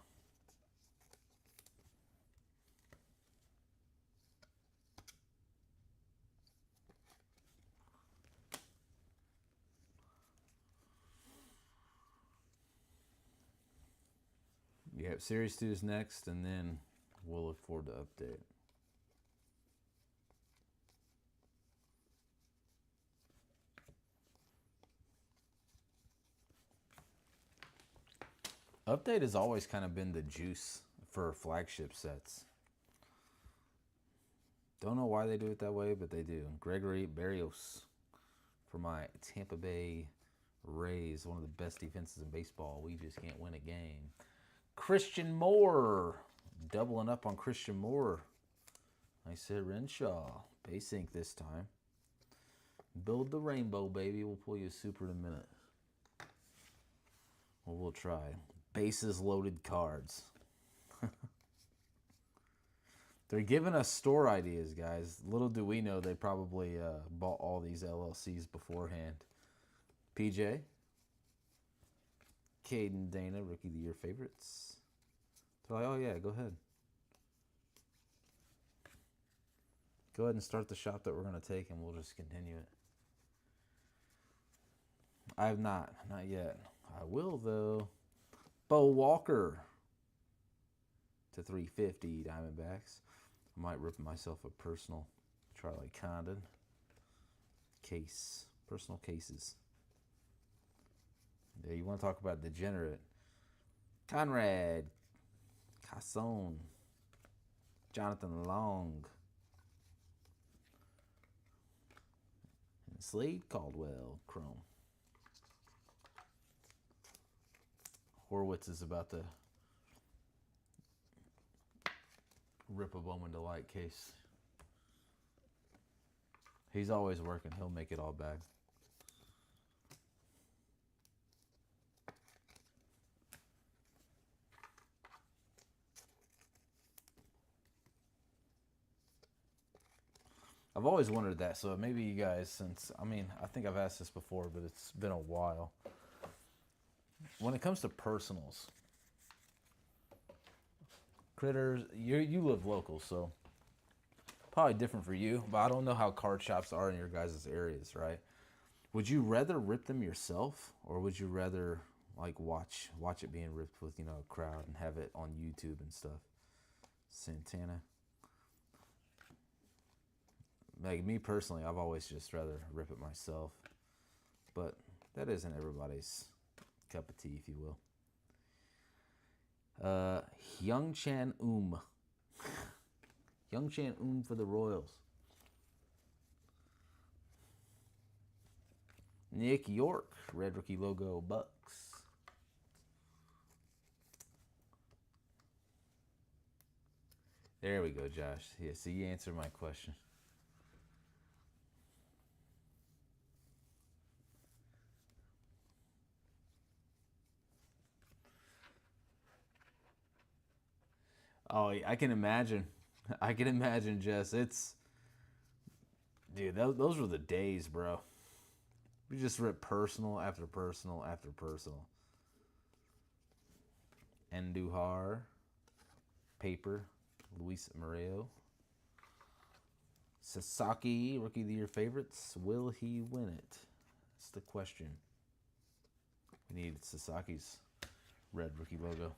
Yeah, Series 2 is next, and then we'll look forward to update. Update has always kind of been the juice for flagship sets. Don't know why they do it that way, but they do. Gregory Berrios for my Tampa Bay Rays, one of the best defenses in baseball. We just can't win a game. Christian Moore, doubling up on Christian Moore. I said Renshaw, base ink this time. Build the rainbow, baby. We'll pull you a super in a minute. Well, we'll try. Bases loaded cards. They're giving us store ideas, guys. Little do we know they probably bought all these LLCs beforehand. PJ. Caden Dana, Rookie of the Year favorites. They're like, oh yeah, go ahead. Go ahead and start the shop that we're going to take, and we'll just continue it. I have not yet. I will, though. Bo Walker to 350 Diamondbacks. I might rip myself a personal Charlie Condon case. Personal cases. Yeah, you want to talk about degenerate. Conrad Casson. Jonathan Long. And Slade Caldwell Chrome. Horwitz is about to rip a Bowman Delight case. He's always working. He'll make it all back. I've always wondered that, so maybe you guys, since, I think I've asked this before, but it's been a while. When it comes to personals, Critters, you live local, so probably different for you, but I don't know how card shops are in your guys' areas, right? Would you rather rip them yourself, or would you rather like watch it being ripped with, a crowd and have it on YouTube and stuff? Santana. Like me personally, I've always just rather rip it myself, but that isn't everybody's cup of tea, if you will. Hyung Chan Hyung Chan for the Royals. Nick York, red rookie logo, Bucks. There we go, Josh. Yeah, so you answered my question. Oh, I can imagine. I can imagine, Jess. Dude, those were the days, bro. We just ripped personal after personal after personal. Andujar, paper, Luis Moreo. Sasaki, Rookie of the Year favorites. Will he win it? That's the question. We need Sasaki's red rookie logo.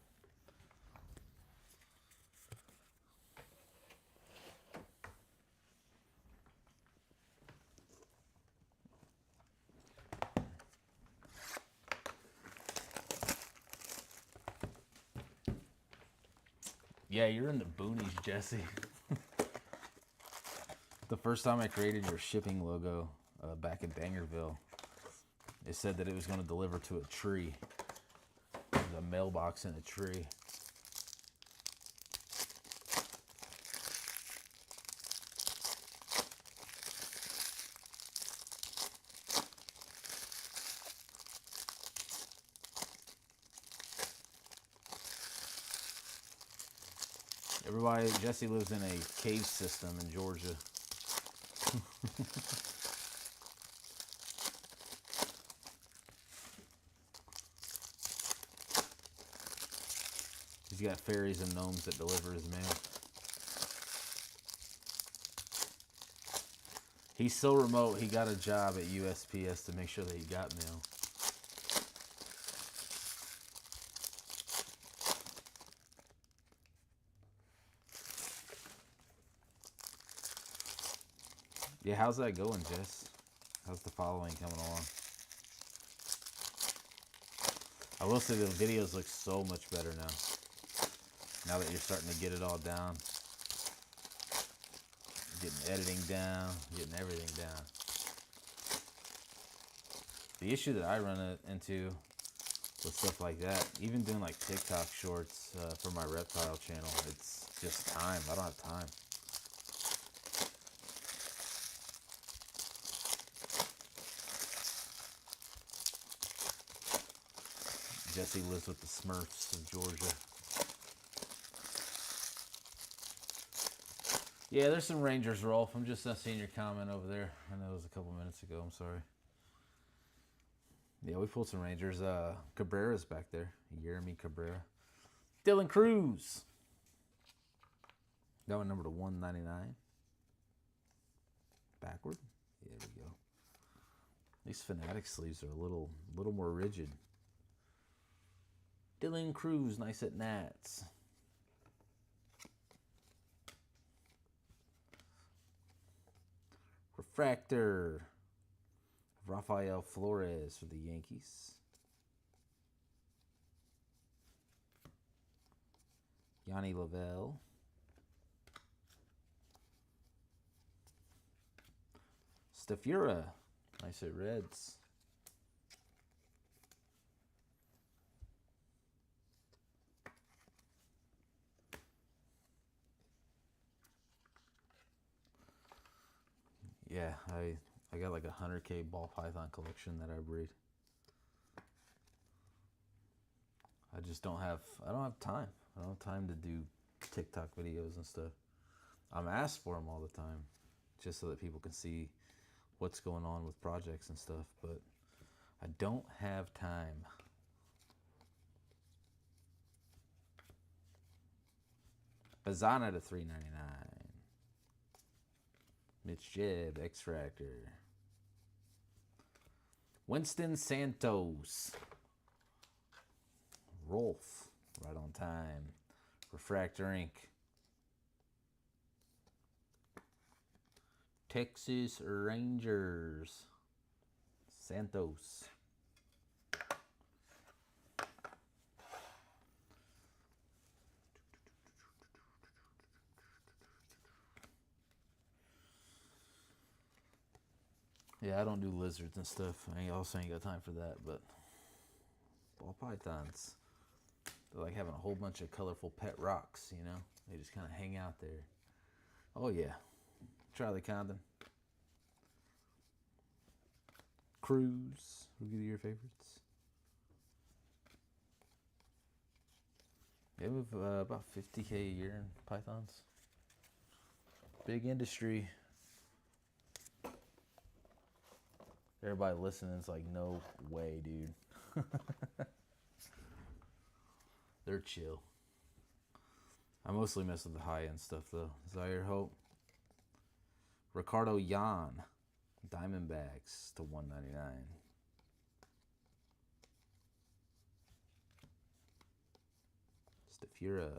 Yeah, you're in the boonies, Jesse. The first time I created your shipping logo back in Bangerville, it said that it was going to deliver to a tree. There's a mailbox in a tree. Everybody, Jesse lives in a cave system in Georgia. He's got fairies and gnomes that deliver his mail. He's so remote, he got a job at USPS to make sure that he got mail. Yeah, how's that going, Jess? How's the following coming along? I will say the videos look so much better now. Now that you're starting to get it all down. Getting editing down, getting everything down. The issue that I run into with stuff like that, even doing like TikTok shorts for my reptile channel, it's just time. I don't have time. Jesse lives with the Smurfs of Georgia. Yeah, there's some Rangers, Rolf. I'm just not seeing your comment over there. I know it was a couple minutes ago. I'm sorry. Yeah, we pulled some Rangers. Cabrera's back there. Jeremy Cabrera. Dylan Cruz. That one number to 199. Backward. Yeah, there we go. These Fanatic sleeves are a little more rigid. Dylan Cruz, nice at Nats. Refractor. Rafael Flores for the Yankees. Yanni Lavelle. Stafura, nice at Reds. Yeah, I got like a 100K ball python collection that I breed. I just don't have time. I don't have time to do TikTok videos and stuff. I'm asked for them all the time, just so that people can see what's going on with projects and stuff, but I don't have time. Bazana to 399. Mitch Jebb, X-Fractor. Winston Santos. Rolf, right on time. Refractor Inc. Texas Rangers. Santos. Yeah, I don't do lizards and stuff. I also ain't got time for that, but ball pythons. They're like having a whole bunch of colorful pet rocks, you know? They just kind of hang out there. Oh, yeah. Charlie Condon. Cruz. Who are your favorites? They move about 50K a year in pythons. Big industry. Everybody listening is like, no way, dude. They're chill. I mostly mess with the high-end stuff, though. Zaire Hope. Ricardo Yan. Diamondbacks to 199. Stafura.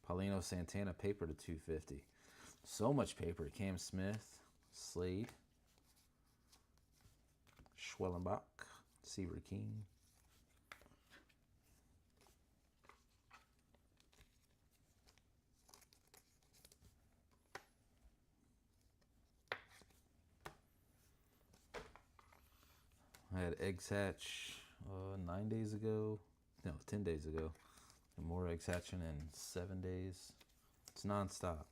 Paulino Santana paper to 250. So much paper. Cam Smith. Slade. Schwellenbach. Seaver King. I had eggs hatch 9 days ago. No, 10 days ago. And more eggs hatching in 7 days. It's nonstop.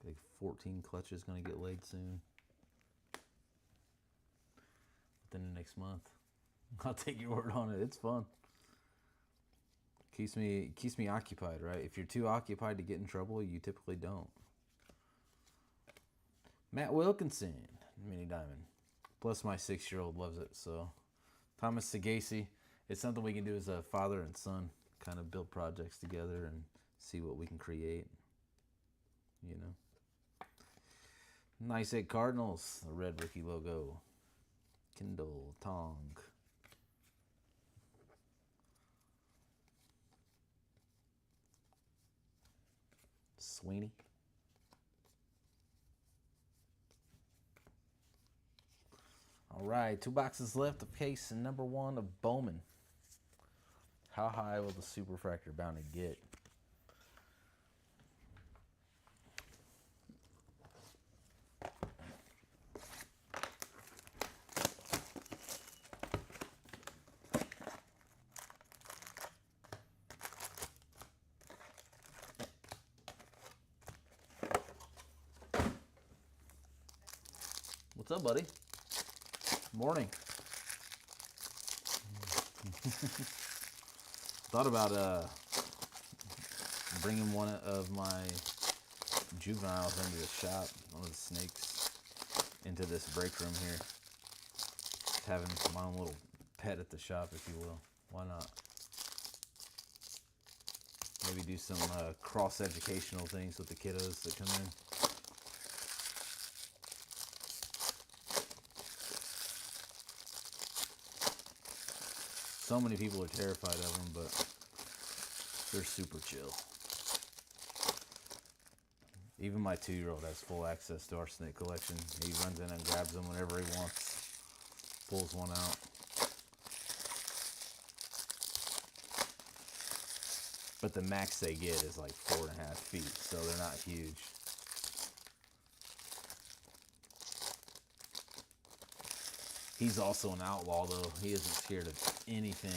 Like 14 clutches gonna get laid soon. Within the next month. I'll take your word on it. It's fun. Keeps me occupied, right? If you're too occupied to get in trouble, you typically don't. Matt Wilkinson, mini diamond. Plus my 6-year-old loves it. So Thomas Sagasi. It's something we can do as a father and son. Kind of build projects together and see what we can create. You know. Nice Egg Cardinals. The red rookie logo. Kindle Tong. Sweeney. All right, 2 boxes left of case number 1 of Bowman. How high will the Superfractor bounty get? What's up, buddy? Morning. Thought about bringing one of my juveniles into the shop, one of the snakes, into this break room here. Just having my own little pet at the shop, if you will. Why not? Maybe do some cross-educational things with the kiddos that come in. So many people are terrified of them, but they're super chill. Even my 2-year-old has full access to our snake collection. He runs in and grabs them whenever he wants. Pulls one out. But the max they get is like 4.5 feet, so they're not huge. He's also an outlaw, though. He isn't scared of anything.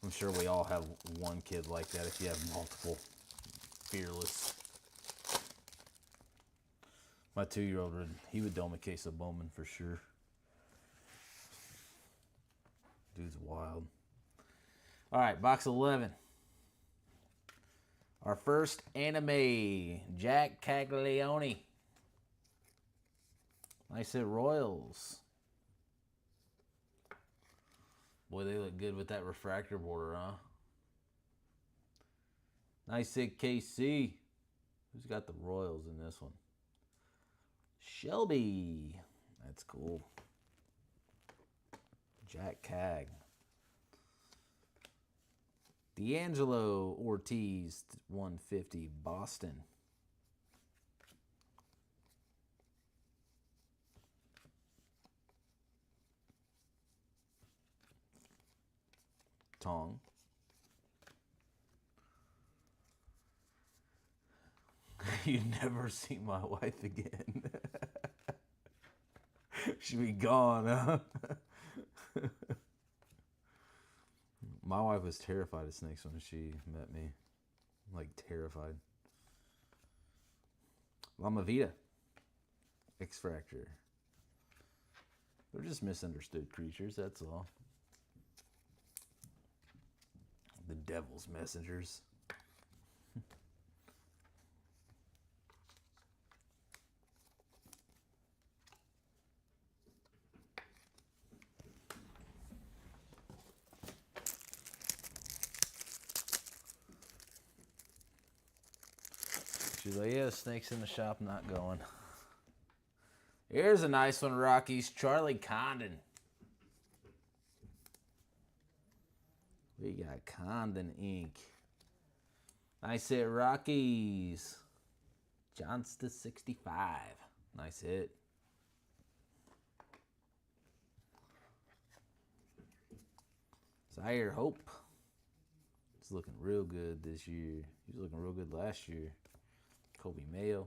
I'm sure we all have one kid like that if you have multiple. Fearless. My 2-year-old, he would dome a case of Bowman for sure. Dude's wild. All right, box 11. Our first anime, Jack Caglione. Nice at Royals. Boy, they look good with that refractor border, huh? Nice at KC. Who's got the Royals in this one? Shelby. That's cool. Jack Cag. D'Angelo Ortiz, 150, Boston. Tong. You never see my wife again. She'll be gone, huh? My wife was terrified of snakes when she met me. Like, terrified. Lama Vita. X-Fractor. They're just misunderstood creatures, that's all. The devil's messengers. She's like, yeah, snakes in the shop, not going. Here's a nice one, Rockies. Charlie Condon. We got Condon ink. Nice hit, Rockies. Johnston 65. Nice hit. Zaire Hope. He's looking real good this year. He was looking real good last year. Kobe Mayo.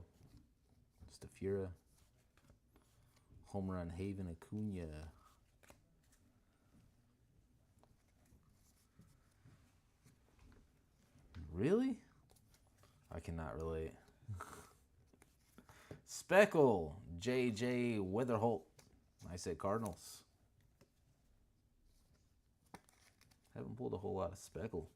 Stafura. Home run Haven Acuna. Really? I cannot relate. Speckle. J.J. Weatherholt. I said Cardinals. Haven't pulled a whole lot of Speckle.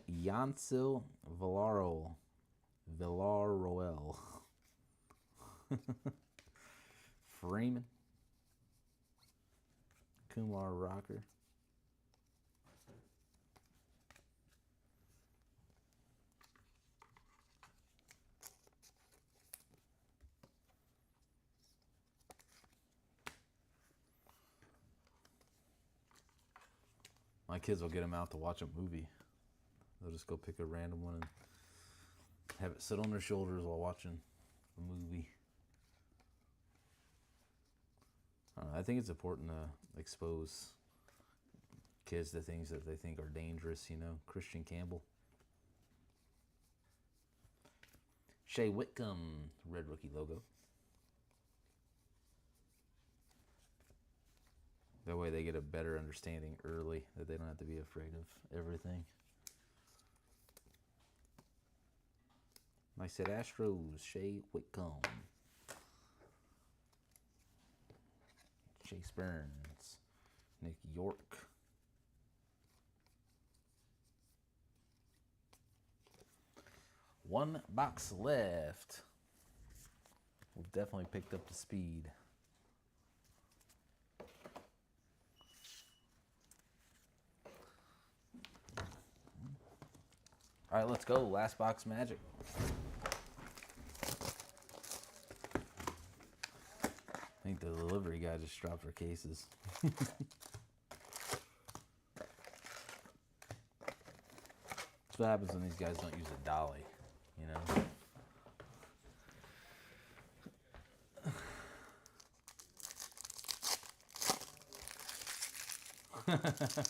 Yancil Villaroel. Freeman. Kumar Rocker. My kids will get them out to watch a movie. They'll just go pick a random one and have it sit on their shoulders while watching a movie. I think it's important to expose kids to things that they think are dangerous, you know. Christian Campbell. Shea Whitcomb, red rookie logo. That way they get a better understanding early that they don't have to be afraid of everything. I said Astros, Shea Whitcomb. Chase Burns, Nick York. One box left. We've definitely picked up the speed. All right, let's go. Last box Magic. I think the delivery guy just dropped our cases. That's what happens when these guys don't use a dolly, you know?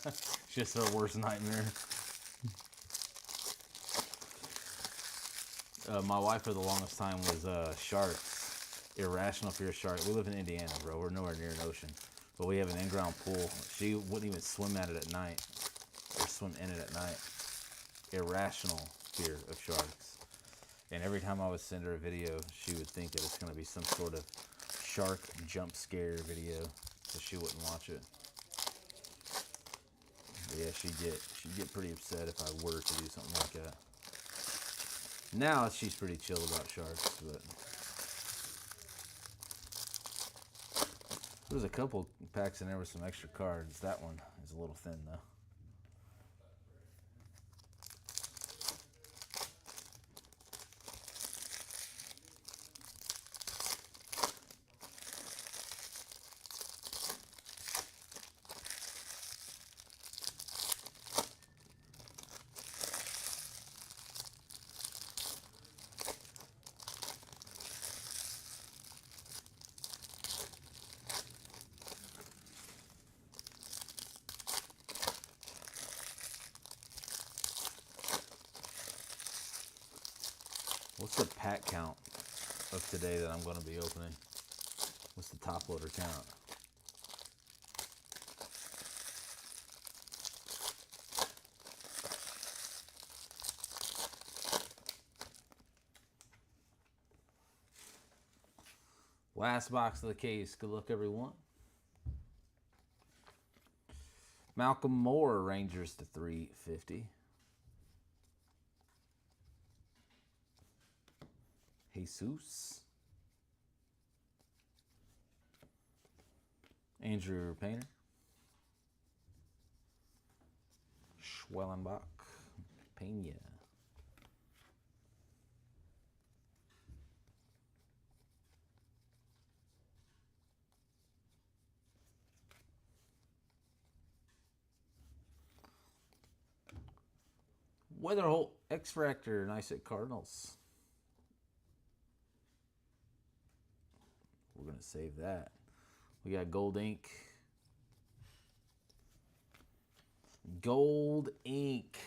It's just our worst nightmare. My wife for the longest time was sharks. Irrational fear of sharks. We live in Indiana, bro. We're nowhere near an ocean. But we have an in-ground pool. She wouldn't even swim at it at night. Or swim in it at night. Irrational fear of sharks. And every time I would send her a video, she would think that it's going to be some sort of shark jump scare video. So she wouldn't watch it. But yeah, she'd get pretty upset if I were to do something like that. Now she's pretty chill about sharks, but there's a couple packs in there with some extra cards. That one is a little thin though. What's the pack count of today that I'm going to be opening? What's the top loader count? Last box of the case. Good luck, everyone. Malcolm Moore, Rangers to 350. Jesus. Andrew Painter. Schwellenbach. Pena. Weatherholt X-Fractor, nice at Cardinals. We're going to save that. We got Gold Ink. Gold Ink.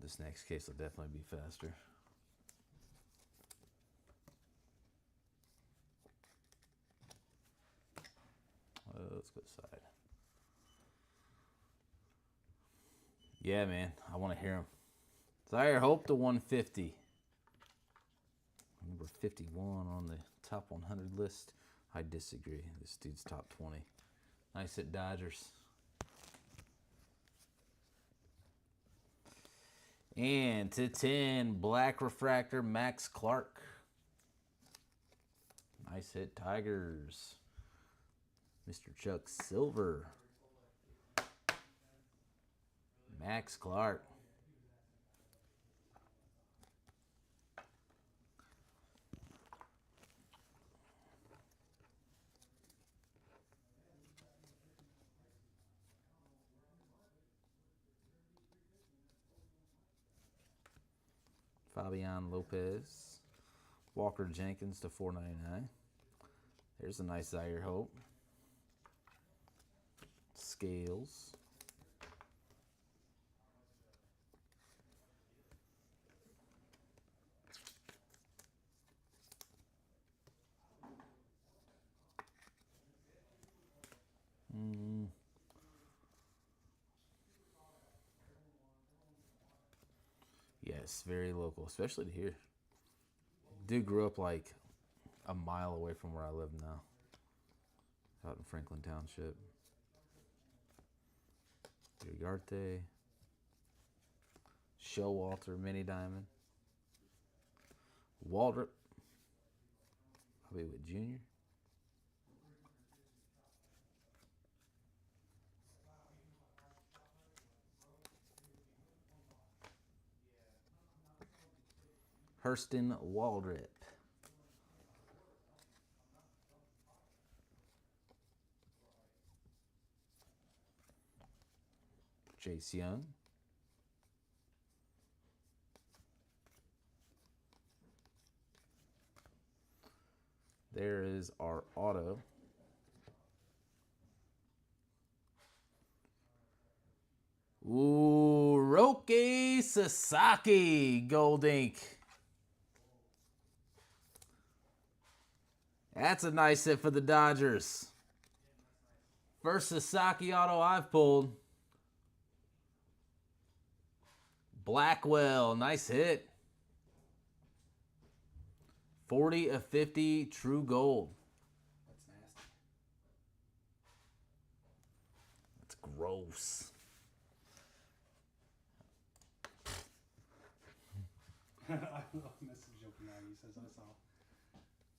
This next case will definitely be faster. Let's go side. Yeah, man, I want to hear him. Zaire Hope to 150. Number 51 on the top 100 list. I disagree. This dude's top 20. Nice at Dodgers. And to 10, Black Refractor, Max Clark. Nice hit, Tigers. Mr. Chuck Silver. Max Clark. Fabian Lopez. Walker Jenkins to 499. There's a nice Zaire Hope. Scales. Yes, very local, especially to here. Dude grew up like a mile away from where I live now. Out in Franklin Township. Uriarte. Showalter, Mini Diamond. Waldrop. Probably with Junior. Hurston Waldrop. Chase Young. There is our auto. Ooh, Roki Sasaki, Gold Ink. That's a nice hit for the Dodgers. First Sasaki auto I've pulled. Blackwell, nice hit. 40 of 50, true gold. That's nasty. That's gross. I love message joking now. He says I saw.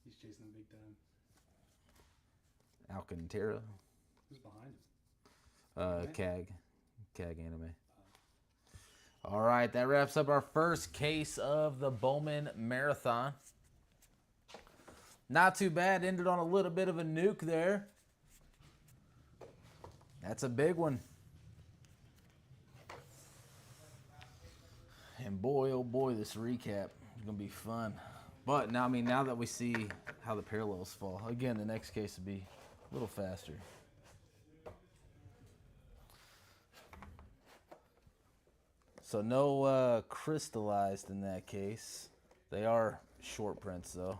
He's chasing them big time. Alcantara. Who's behind him? CAG anime. All right, that wraps up our first case of the Bowman Marathon. Not too bad. Ended on a little bit of a nuke there. That's a big one. And boy, oh boy, this recap is going to be fun. But now, now that we see how the parallels fall, again, the next case will be a little faster. So no crystallized in that case. They are short prints, though.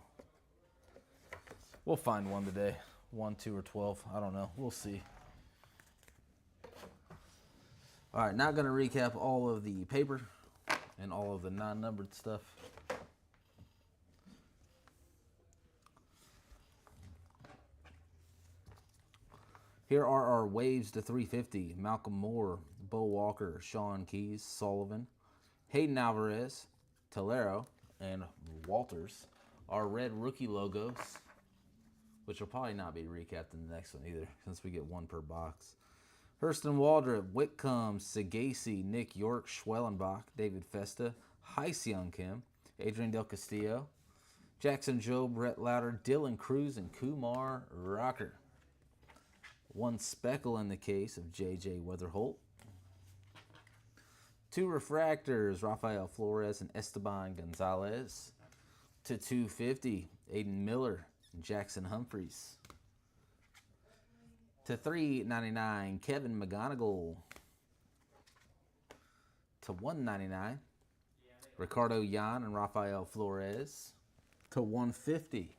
We'll find one today. 1, 2, or 12. I don't know. We'll see. All right, not going to recap all of the paper and all of the non-numbered stuff. Here are our waves to 350. Malcolm Moore, Bo Walker, Sean Keys, Sullivan, Hayden Alvarez, Tolero, and Walters. Our red rookie logos, which will probably not be recapped in the next one either, since we get one per box. Hurston Waldrop, Whitcomb, Sagasi, Nick York, Schwellenbach, David Festa, Hyseung Kim, Adrian Del Castillo, Jackson Jobe, Brett Lauder, Dylan Cruz, and Kumar Rocker. One speckle in the case of J.J. Weatherholt. Two refractors, Rafael Flores and Esteban Gonzalez. To 250, Aiden Miller and Jackson Humphreys. To 399, Kevin McGonigal. To 199, Ricardo Yan and Rafael Flores. To 150,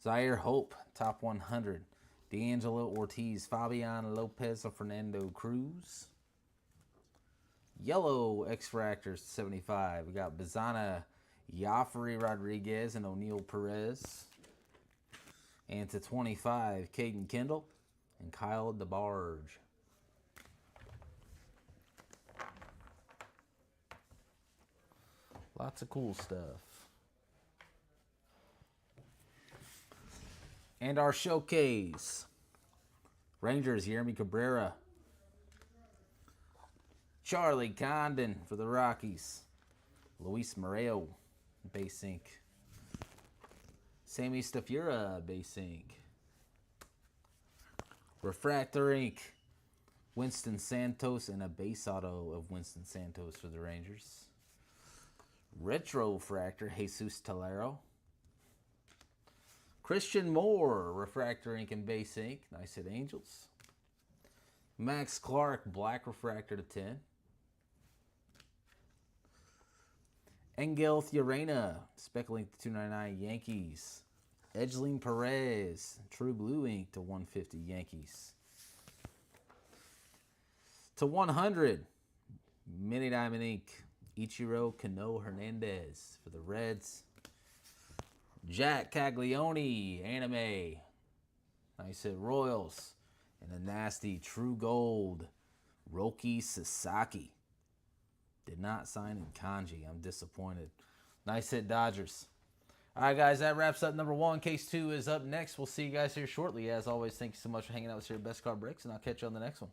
Zaire Hope, top 100. D'Angelo Ortiz, Fabian Lopez, and Fernando Cruz. Yellow X-Fractors 75. We got Bizana, Yafari Rodriguez, and O'Neal Perez. And to 25, Caden Kendall and Kyle DeBarge. Lots of cool stuff. And our showcase. Rangers, Jeremy Cabrera. Charlie Condon for the Rockies. Luis Moreo, base ink. Sammy Stafura, base ink. Refractor ink. Winston Santos and a base auto of Winston Santos for the Rangers. Retrofractor, Jesus Talero. Christian Moore, refractor ink and base ink. Nice hit, Angels. Max Clark, black refractor to 10. Engel Thurena, speckle ink to 299, Yankees. Edgeline Perez, true blue ink to 150, Yankees. To 100, mini diamond ink, Ichiro Kano Hernandez for the Reds. Jack Caglione, anime. Nice hit, Royals. And a nasty true gold, Roki Sasaki. Did not sign in kanji. I'm disappointed. Nice hit, Dodgers. All right, guys, that wraps up number 1. Case 2 is up next. We'll see you guys here shortly. As always, thank you so much for hanging out with us here at Best Card Breaks, and I'll catch you on the next one.